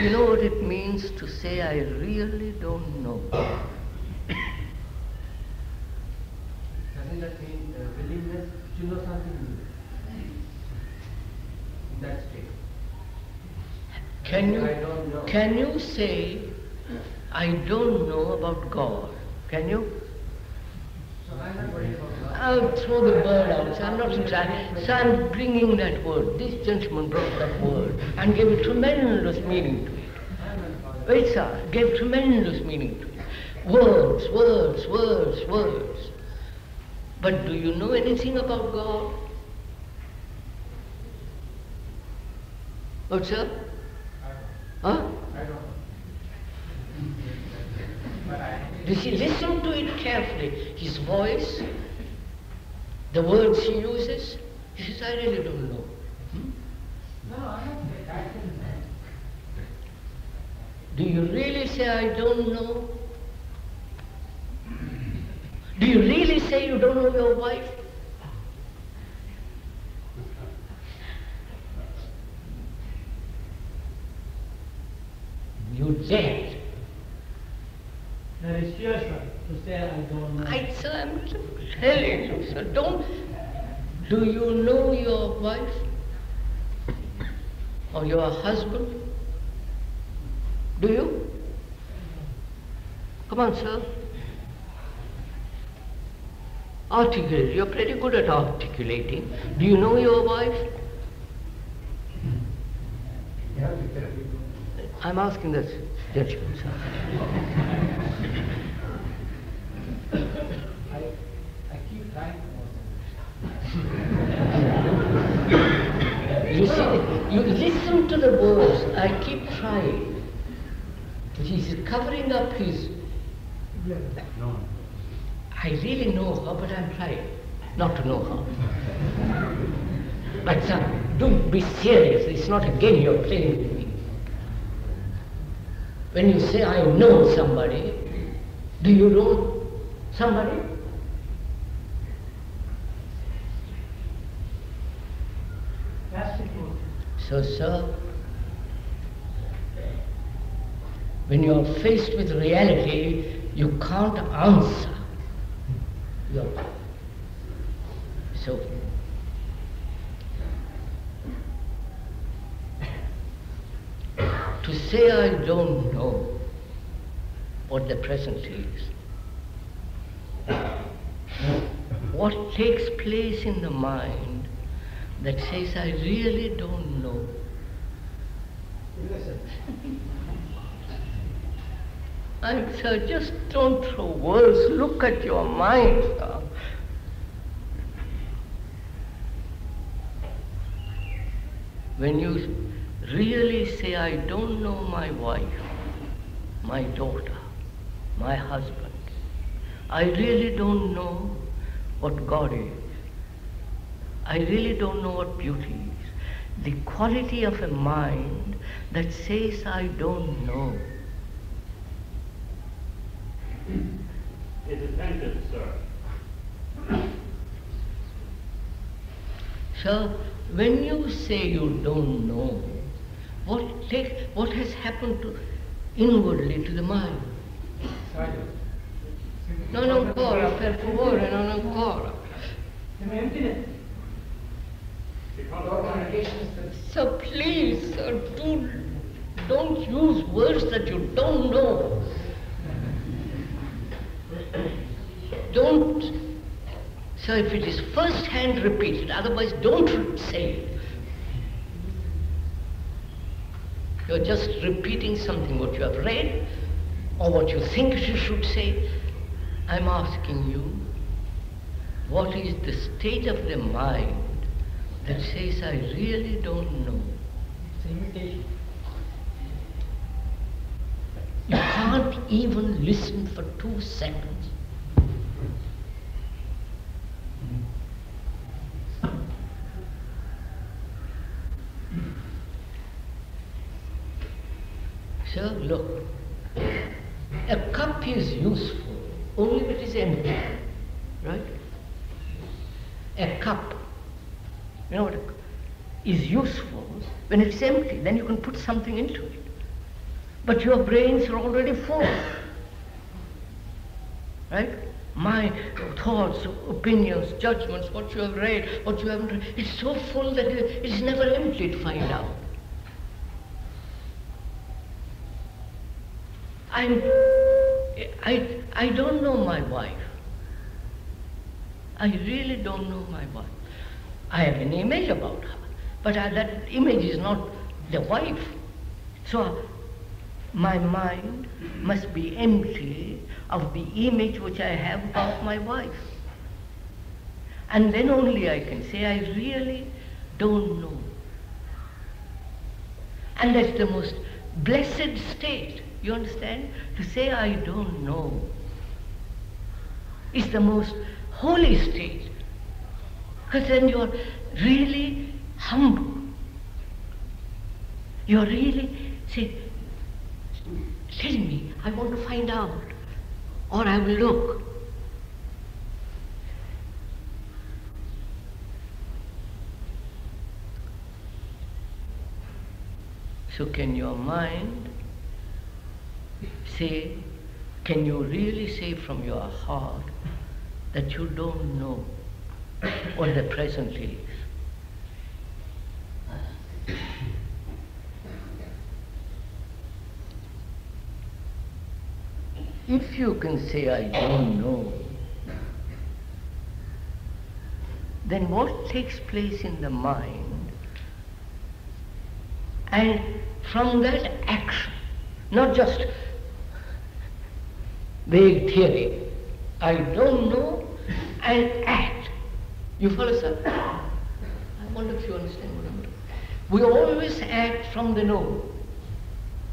Speaker 2: You know what it means to say, I really don't know?
Speaker 4: Doesn't that mean willingness to know something new? In that state.
Speaker 2: Can
Speaker 4: I don't know.
Speaker 2: you say, I don't know about God. Can you? I'll throw the word out. So I'm not trying. So I'm bringing that word. This gentleman brought that word and gave a tremendous meaning to it. Wait, sir, gave tremendous meaning to it. Words, words, words, words. But do you know anything about God? What, sir? Huh? Listen to it carefully. His voice, the words he uses. He says, I really don't know. Do you really say, I don't know? Do you really say you don't know your wife? You dare.
Speaker 11: That is sure, sir, to say I don't know.
Speaker 2: I'm telling you, sir, don't. Do you know your wife? Or your husband? Do you? Come on, sir. Articulate. You're pretty good at articulating. Do you know your wife? I'm asking this gentleman, sir.
Speaker 6: I keep trying.
Speaker 2: You see, you listen to the words. I keep trying. He's covering up his.
Speaker 3: No.
Speaker 2: I really know her, but I'm trying not to know her. But sir, don't be serious. It's not a game you're playing with me. When you say I know somebody, do you know somebody? So, sir, when you're faced with reality, you can't answer. So, to say I don't know what the present is, what takes place in the mind that says I really don't know. Sir, just don't throw words. Look at your mind, sir. When you really say, I don't know my wife, my daughter, my husband, I really don't know what God is. I really don't know what beauty is. The quality of a mind that says, I don't know.
Speaker 12: It is attentive, sir.
Speaker 2: Sir, when you say you don't know, what has happened to inwardly to the mind? Non ancora, per favore, non ancora. So please, sir, don't use words that you don't know. Don't. So if it is first hand, repeat it. Otherwise, don't say it. You're just repeating something what you have read or what you think you should say. I'm asking you, what is the state of the mind that says, I really don't know?
Speaker 6: It's an imitation.
Speaker 2: You can't even listen for 2 seconds. Sir, look, a cup is useful only if it is empty, right? A cup, you know what, is useful when it's empty, then you can put something into it. But your brains are already full, right? My thoughts, opinions, judgments, what you have read, what you haven't read, it's so full that it's never empty to find out. I don't know my wife. I really don't know my wife. I have an image about her, but that image is not the wife. So my mind must be empty of the image which I have about my wife. And then only I can say I really don't know. And that's the most blessed state, you understand? To say I don't know is the most holy state, because then you are really humble. You are really say, tell me, I want to find out, or I will look. So can your mind say, can you really say from your heart that you don't know what the present is? If you can say, I don't know, then what takes place in the mind? And from that action, not just vague theory, I don't know, and act. You follow, sir? I wonder if you understand what I'm doing. We always act from the know,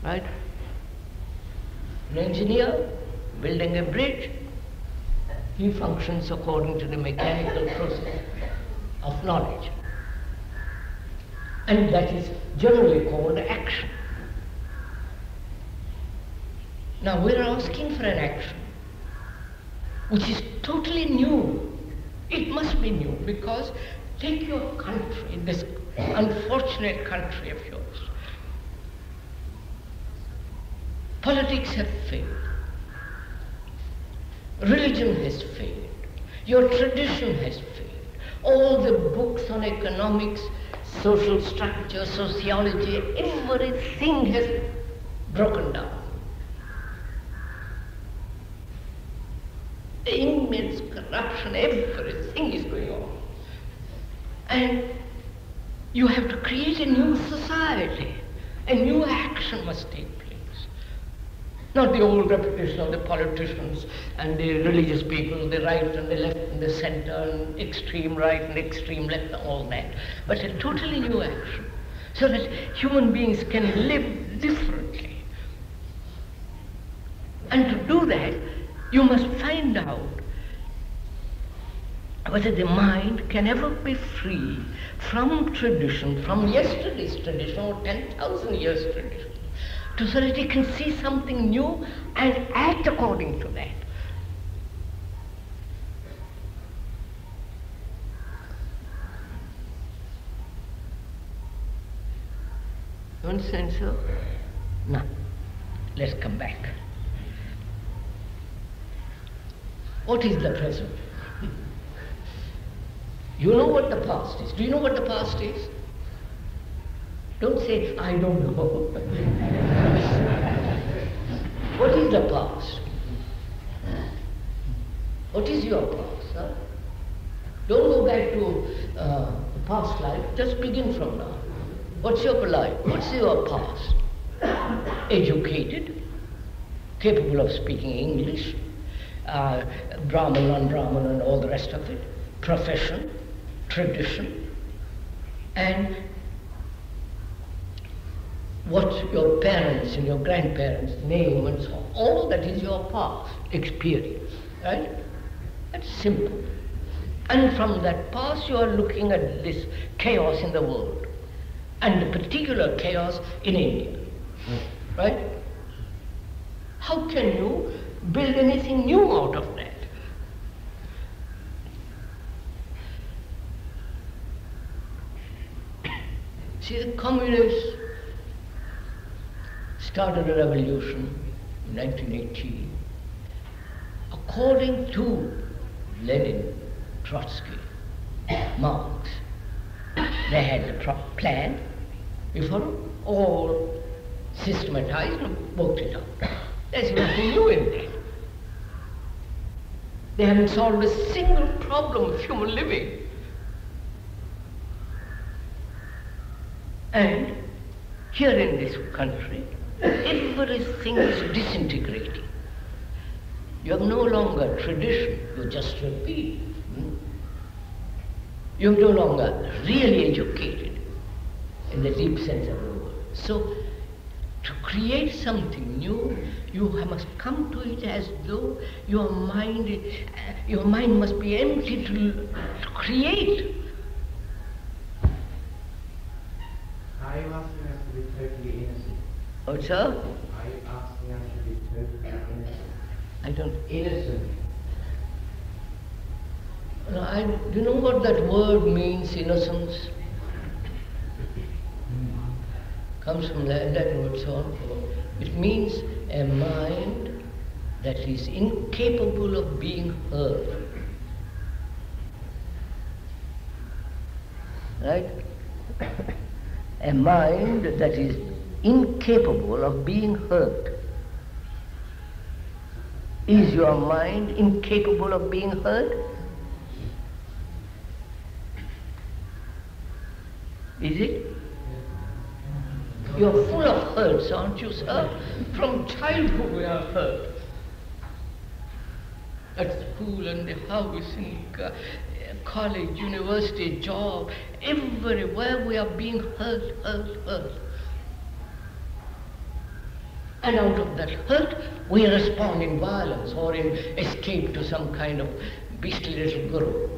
Speaker 2: right? An engineer building a bridge, he functions according to the mechanical process of knowledge. And that is generally called action. Now we're asking for an action which is totally new. It must be new, because take your country, this unfortunate country of yours. Politics have failed. Religion has failed. Your tradition has failed. All the books on economics, social structure, sociology, everything has broken down. Immense corruption, everything is going on. And you have to create a new society. A new action must take place. Not the old repetition of the politicians and the religious people, the right and the left and the center and extreme right and extreme left and all that. But a totally new action, so that human beings can live differently. And to do that, you must find out whether the mind can ever be free from tradition, from yesterday's tradition or 10,000 years tradition, so that it can see something new and act according to that. You understand, sir? Now, let's come back. What is the present? You know what the past is. Do you know what the past is? Don't say, I don't know. What is the past? What is your past? Huh? Don't go back to the past life, just begin from now. What's your life? What's your past? Educated, capable of speaking English, Brahman, non-Brahman and all the rest of it, profession, tradition, and what your parents and your grandparents name and so on. All that is your past experience, right? That's simple. And from that past you are looking at this chaos in the world, and the particular chaos in India, right? How can you build anything new out of that? See, the communists started a revolution in 1918 according to Lenin, Trotsky, Marx. They had the plan, you follow, all systematized and worked it out. There's nothing new in that. They haven't solved a single problem of human living. And here in this country, everything is disintegrating. You have no longer tradition, you just repeat. You're no longer really educated in the deep sense of the word. So, to create something new, you must come to it as though your mind must be empty to create.
Speaker 7: I was to be totally innocent.
Speaker 2: Oh, sir?
Speaker 7: I asked him to be totally innocent.
Speaker 2: I don't.
Speaker 7: Innocent.
Speaker 2: No, do you know what that word means, innocence? Comes from that word, so it means a mind that is incapable of being hurt. Right? A mind that is incapable of being hurt. Is your mind incapable of being hurt? Is it? You're full of hurts, aren't you, sir? From childhood we are hurt. At school and the house, in college, university, job, everywhere we are being hurt. And out of that hurt, we respond in violence or in escape to some kind of beastly little guru.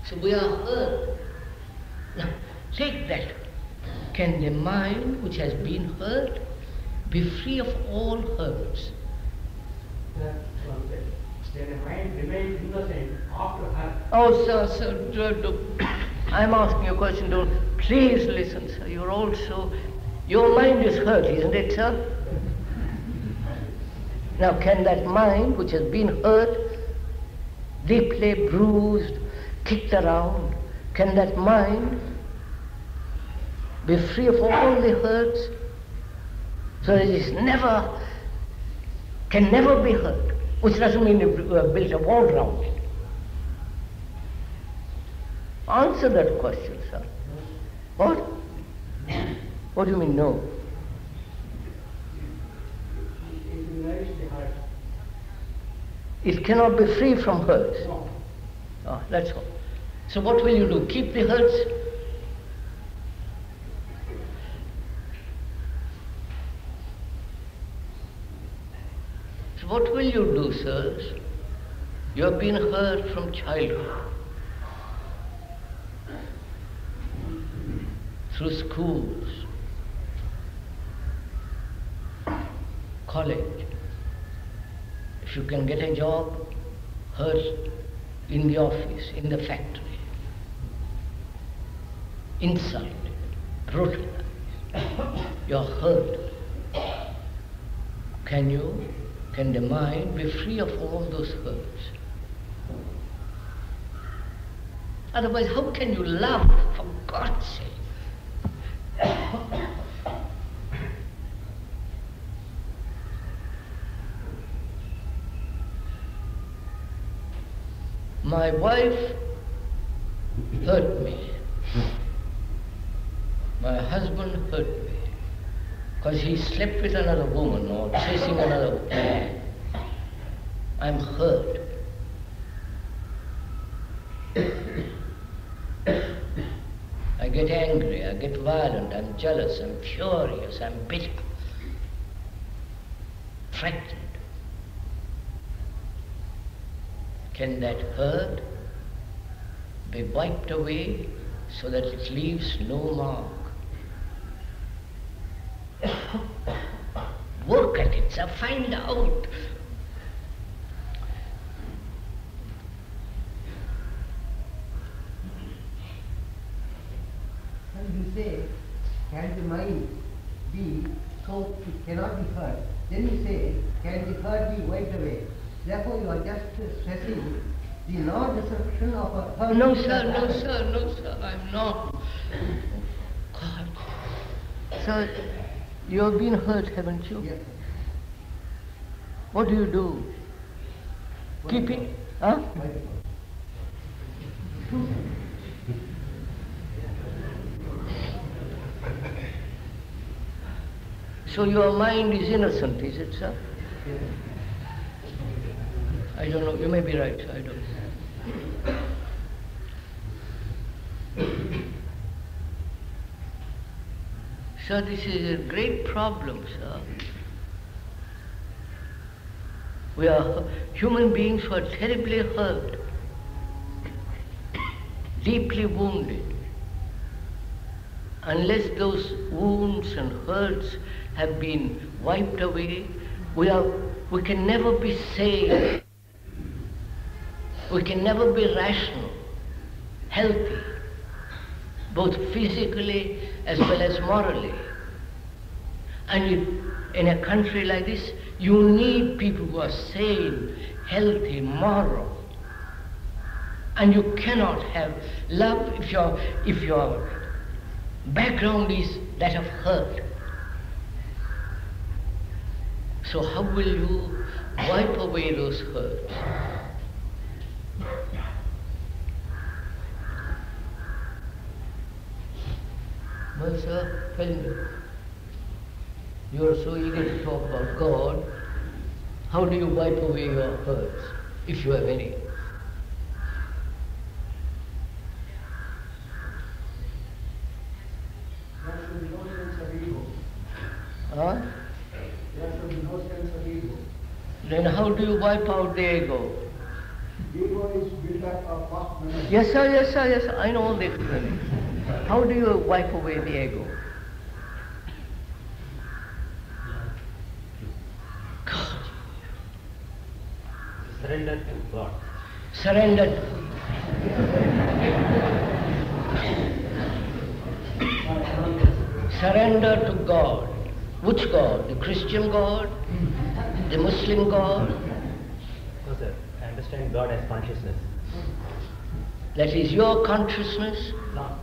Speaker 2: So we are hurt. Now, take that. Can the mind which has been hurt be free of all hurts?
Speaker 7: Then the mind remains innocent after hurt.
Speaker 2: Oh, sir, I'm asking you a question. Please listen, sir. Your mind is hurt, isn't it, sir? Now, can that mind which has been hurt, deeply bruised, kicked around, can that mind be free of all the hurts? So it is can never be hurt, which doesn't mean you built a wall around it. Answer that question, sir. What? What do you mean, no?
Speaker 7: It will nourish the heart.
Speaker 2: It cannot be free from hurts.
Speaker 7: No.
Speaker 2: Oh, that's all. So what will you do? Keep the hurts? So what will you do, sirs? You have been hurt from childhood, through schools, college. If you can get a job, hurt in the office, in the factory, insulted, brutalized, you're hurt. Can the mind be free of all those hurts? Otherwise, how can you love, for God's sake? My wife hurt me. My husband hurt me because he slept with another woman or chasing another man. I'm hurt. I get angry, I get violent, I'm jealous, I'm furious, I'm bitter, frightened. Can that hurt be wiped away so that it leaves no mark? Work at it, sir, find out.
Speaker 4: When you say, can the mind be so it cannot be hurt? Then you say, can the hurt be wiped away? Therefore, you are just stressing the non-destruction of a hurt.
Speaker 2: No, sir, I'm not. God. Sir, You have been hurt, haven't you?
Speaker 4: Yes.
Speaker 2: What do you do? Keep it? Huh? So your mind is innocent, is it, sir? I don't know. You may be right. I don't know. Sir, this is a great problem, sir. We are human beings who are terribly hurt, deeply wounded. Unless those wounds and hurts have been wiped away, we can never be sane. We can never be rational, healthy, both physically as well as morally. And in a country like this, you need people who are sane, healthy, moral. And you cannot have love if your background is that of hurt. So how will you wipe away those hurts? Well, sir, tell me. You are so eager to talk about God. How do you wipe away your hurts, if you have any?
Speaker 7: There should be no sense of ego.
Speaker 2: Huh?
Speaker 7: There should be no sense of ego.
Speaker 2: Then how do you wipe out the ego?
Speaker 7: Ego is built up of past memories.
Speaker 2: Yes, sir, yes, sir, yes, sir. I know this. How do you wipe away the ego? God.
Speaker 5: Surrender to God.
Speaker 2: Surrender. Surrender to God. Which God? The Christian God? The Muslim God?
Speaker 5: No, sir. I understand God as consciousness.
Speaker 2: That is your consciousness?
Speaker 5: No.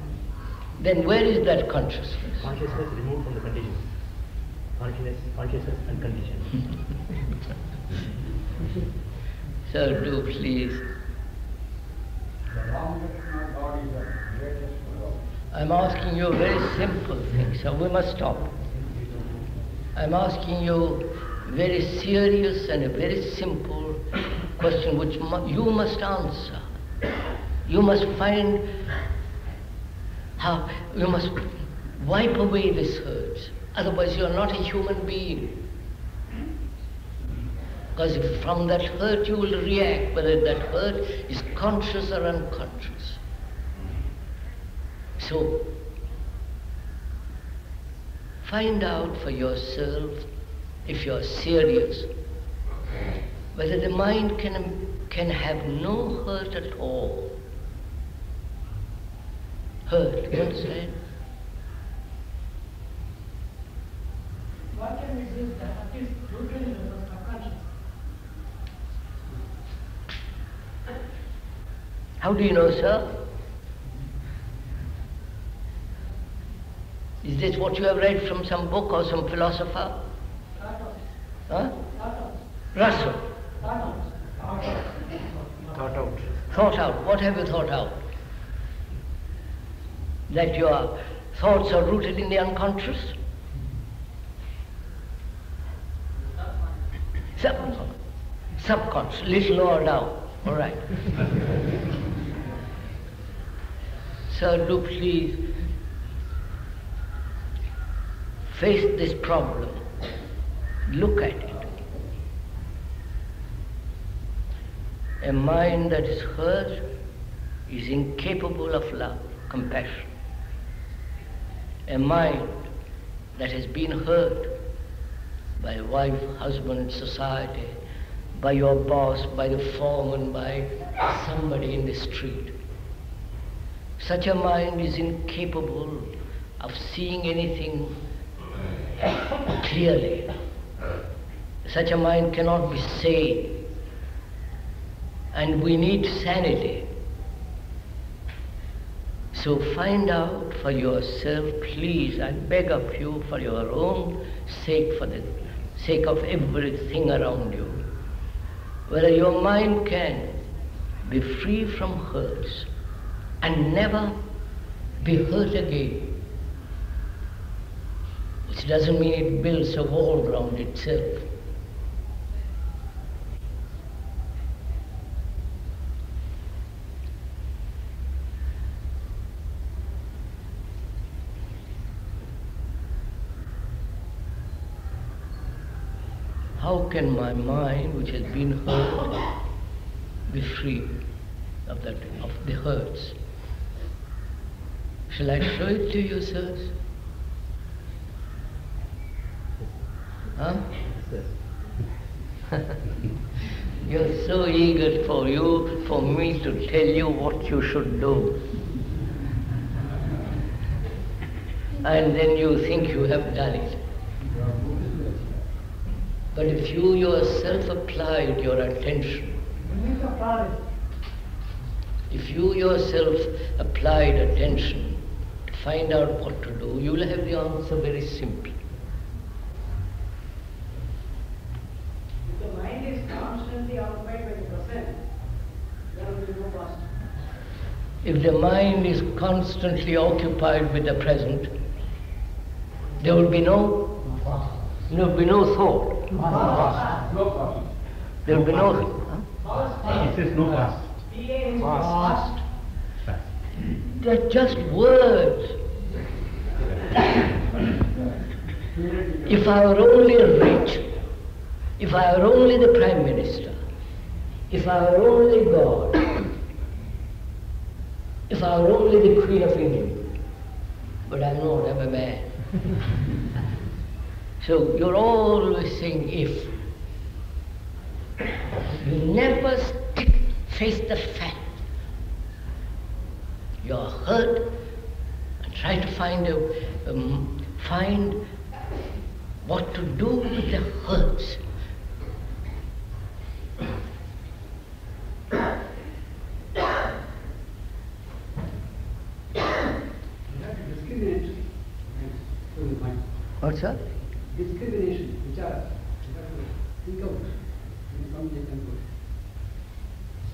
Speaker 2: Then where is that consciousness?
Speaker 5: Consciousness removed from the conditions. Consciousness and condition.
Speaker 2: Sir, do please.
Speaker 7: The wrong definition of God is the greatest love.
Speaker 2: I'm asking you a very simple thing, sir. We must stop. I'm asking you a very serious and a very simple question which you must answer. You must find how, you must wipe away this hurt. Otherwise you are not a human being. Because if from that hurt you will react, whether that hurt is conscious or unconscious. So, find out for yourself, if you are serious, whether the mind can have no hurt at all. Hurt, you understand?
Speaker 11: What can we do that at least totally reverse subconscious?
Speaker 2: How do you know, sir? Is this what you have read from some book or some philosopher? Huh? Russell.
Speaker 5: Thought out.
Speaker 2: Thought out. What have you thought out? That your thoughts are rooted in the unconscious? Subconscious, little lower down. All right. Sir, do please face this problem. Look at it. A mind that is hurt is incapable of love, compassion. A mind that has been hurt by a wife, husband, society, by your boss, by the foreman, by somebody in the street. Such a mind is incapable of seeing anything clearly. Such a mind cannot be sane. And we need sanity. So find out for yourself, please, I beg of you, for your own sake, for the sake of everything around you, whether your mind can be free from hurts and never be hurt again. Which doesn't mean it builds a wall around itself. How can my mind, which has been hurt, be free of the hurts? Shall I show it to you, sirs? Huh? You're so eager for me to tell you what you should do. And then you think you have done it. But if you yourself applied your attention, if you yourself applied attention to find out what to do, you will have the answer very simply.
Speaker 7: If the mind is constantly occupied by the present, there will be no past.
Speaker 2: If the mind is constantly occupied with the present, there will be no thought. There will be no.
Speaker 3: It says no past.
Speaker 2: Past. They're just words. If I were only rich, if I were only the Prime Minister, if I were only God, if I were only the Queen of England, but I'm not, I'm a man. So you're always saying if. You never face the fact. You're hurt and try to find what to do with the hurts. What's that?
Speaker 7: Discrimination, vichara. Think out and come to a conclusion.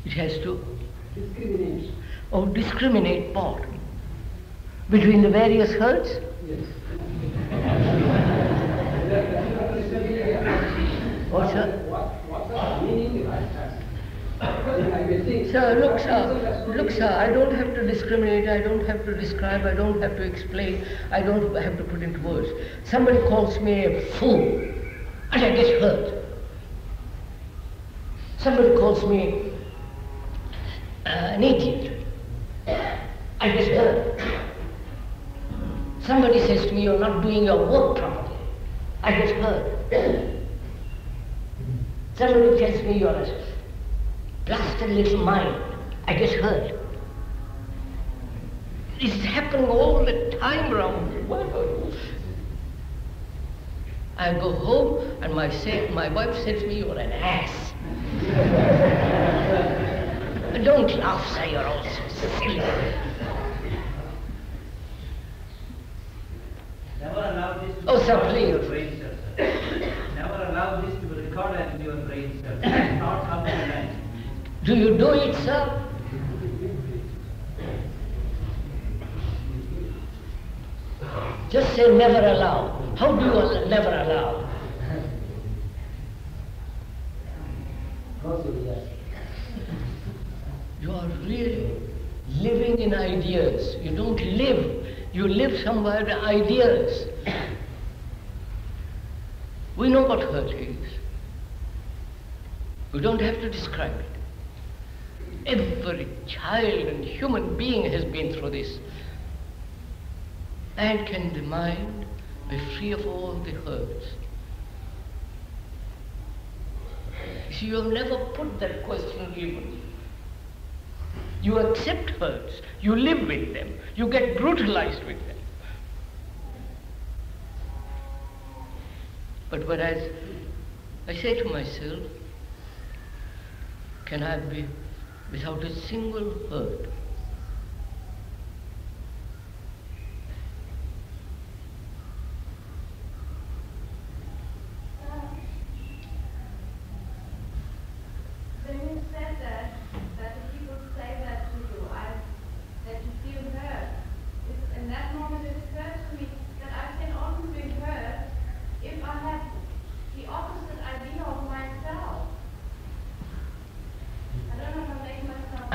Speaker 2: It has to
Speaker 7: Discriminate.
Speaker 2: Oh, discriminate what? Between the various hurts?
Speaker 7: Yes.
Speaker 2: What's that?
Speaker 7: What's the meaning I think.
Speaker 2: Sir, I don't have to discriminate, I don't have to describe, I don't have to explain, I don't have to put into words. Somebody calls me a fool, and I get hurt. Somebody calls me an idiot, I get hurt. Somebody says to me, you're not doing your work properly, I get hurt. Somebody tells me you're a blasted little mind, I get hurt. It's happening all the time around me. I go home and my wife says to me, you're an ass. Don't laugh, sir, you're all so silly.
Speaker 6: Never allow this to
Speaker 2: Oh, sir,
Speaker 6: record in your
Speaker 2: please.
Speaker 6: brain cells, sir. Never allow this to be recorded in your brain cells. It's not how to learn.
Speaker 2: Do you do it, sir? Just say never allow. How do you never allow? You are really living in ideas. You don't live. You live somewhere in ideas. We know what hurt is. We don't have to describe it. Every child and human being has been through this. And can the mind be free of all the hurts? See, you have never put that question even. You accept hurts, you live with them, you get brutalized with them. But whereas I say to myself, can I be without a single hurt?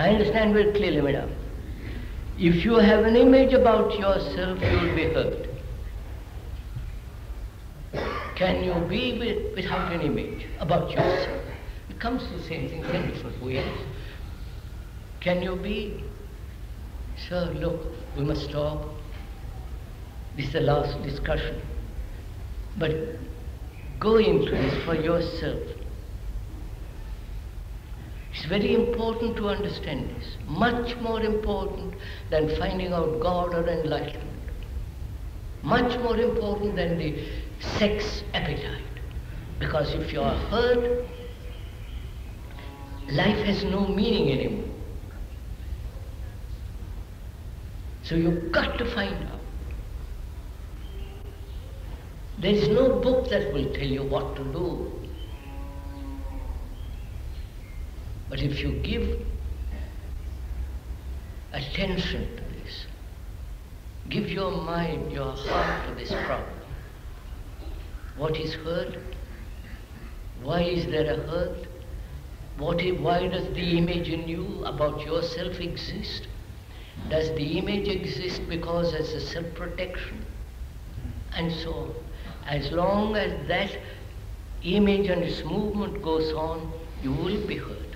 Speaker 2: I understand very clearly, madam. If you have an image about yourself, you will be hurt. Can you be without an image about yourself? It comes to the same thing in different ways. Can you be, sir, look, we must stop. This is the last discussion. But go into this for yourself. It's very important to understand this. Much more important than finding out God or enlightenment. Much more important than the sex appetite. Because if you are hurt, life has no meaning anymore. So you've got to find out. There is no book that will tell you what to do. But if you give attention to this, give your mind, your heart to this problem. What is hurt? Why is there a hurt? Why does the image in you about yourself exist? Does the image exist because as a self-protection? And so on. As long as that image and its movement goes on, you will be hurt.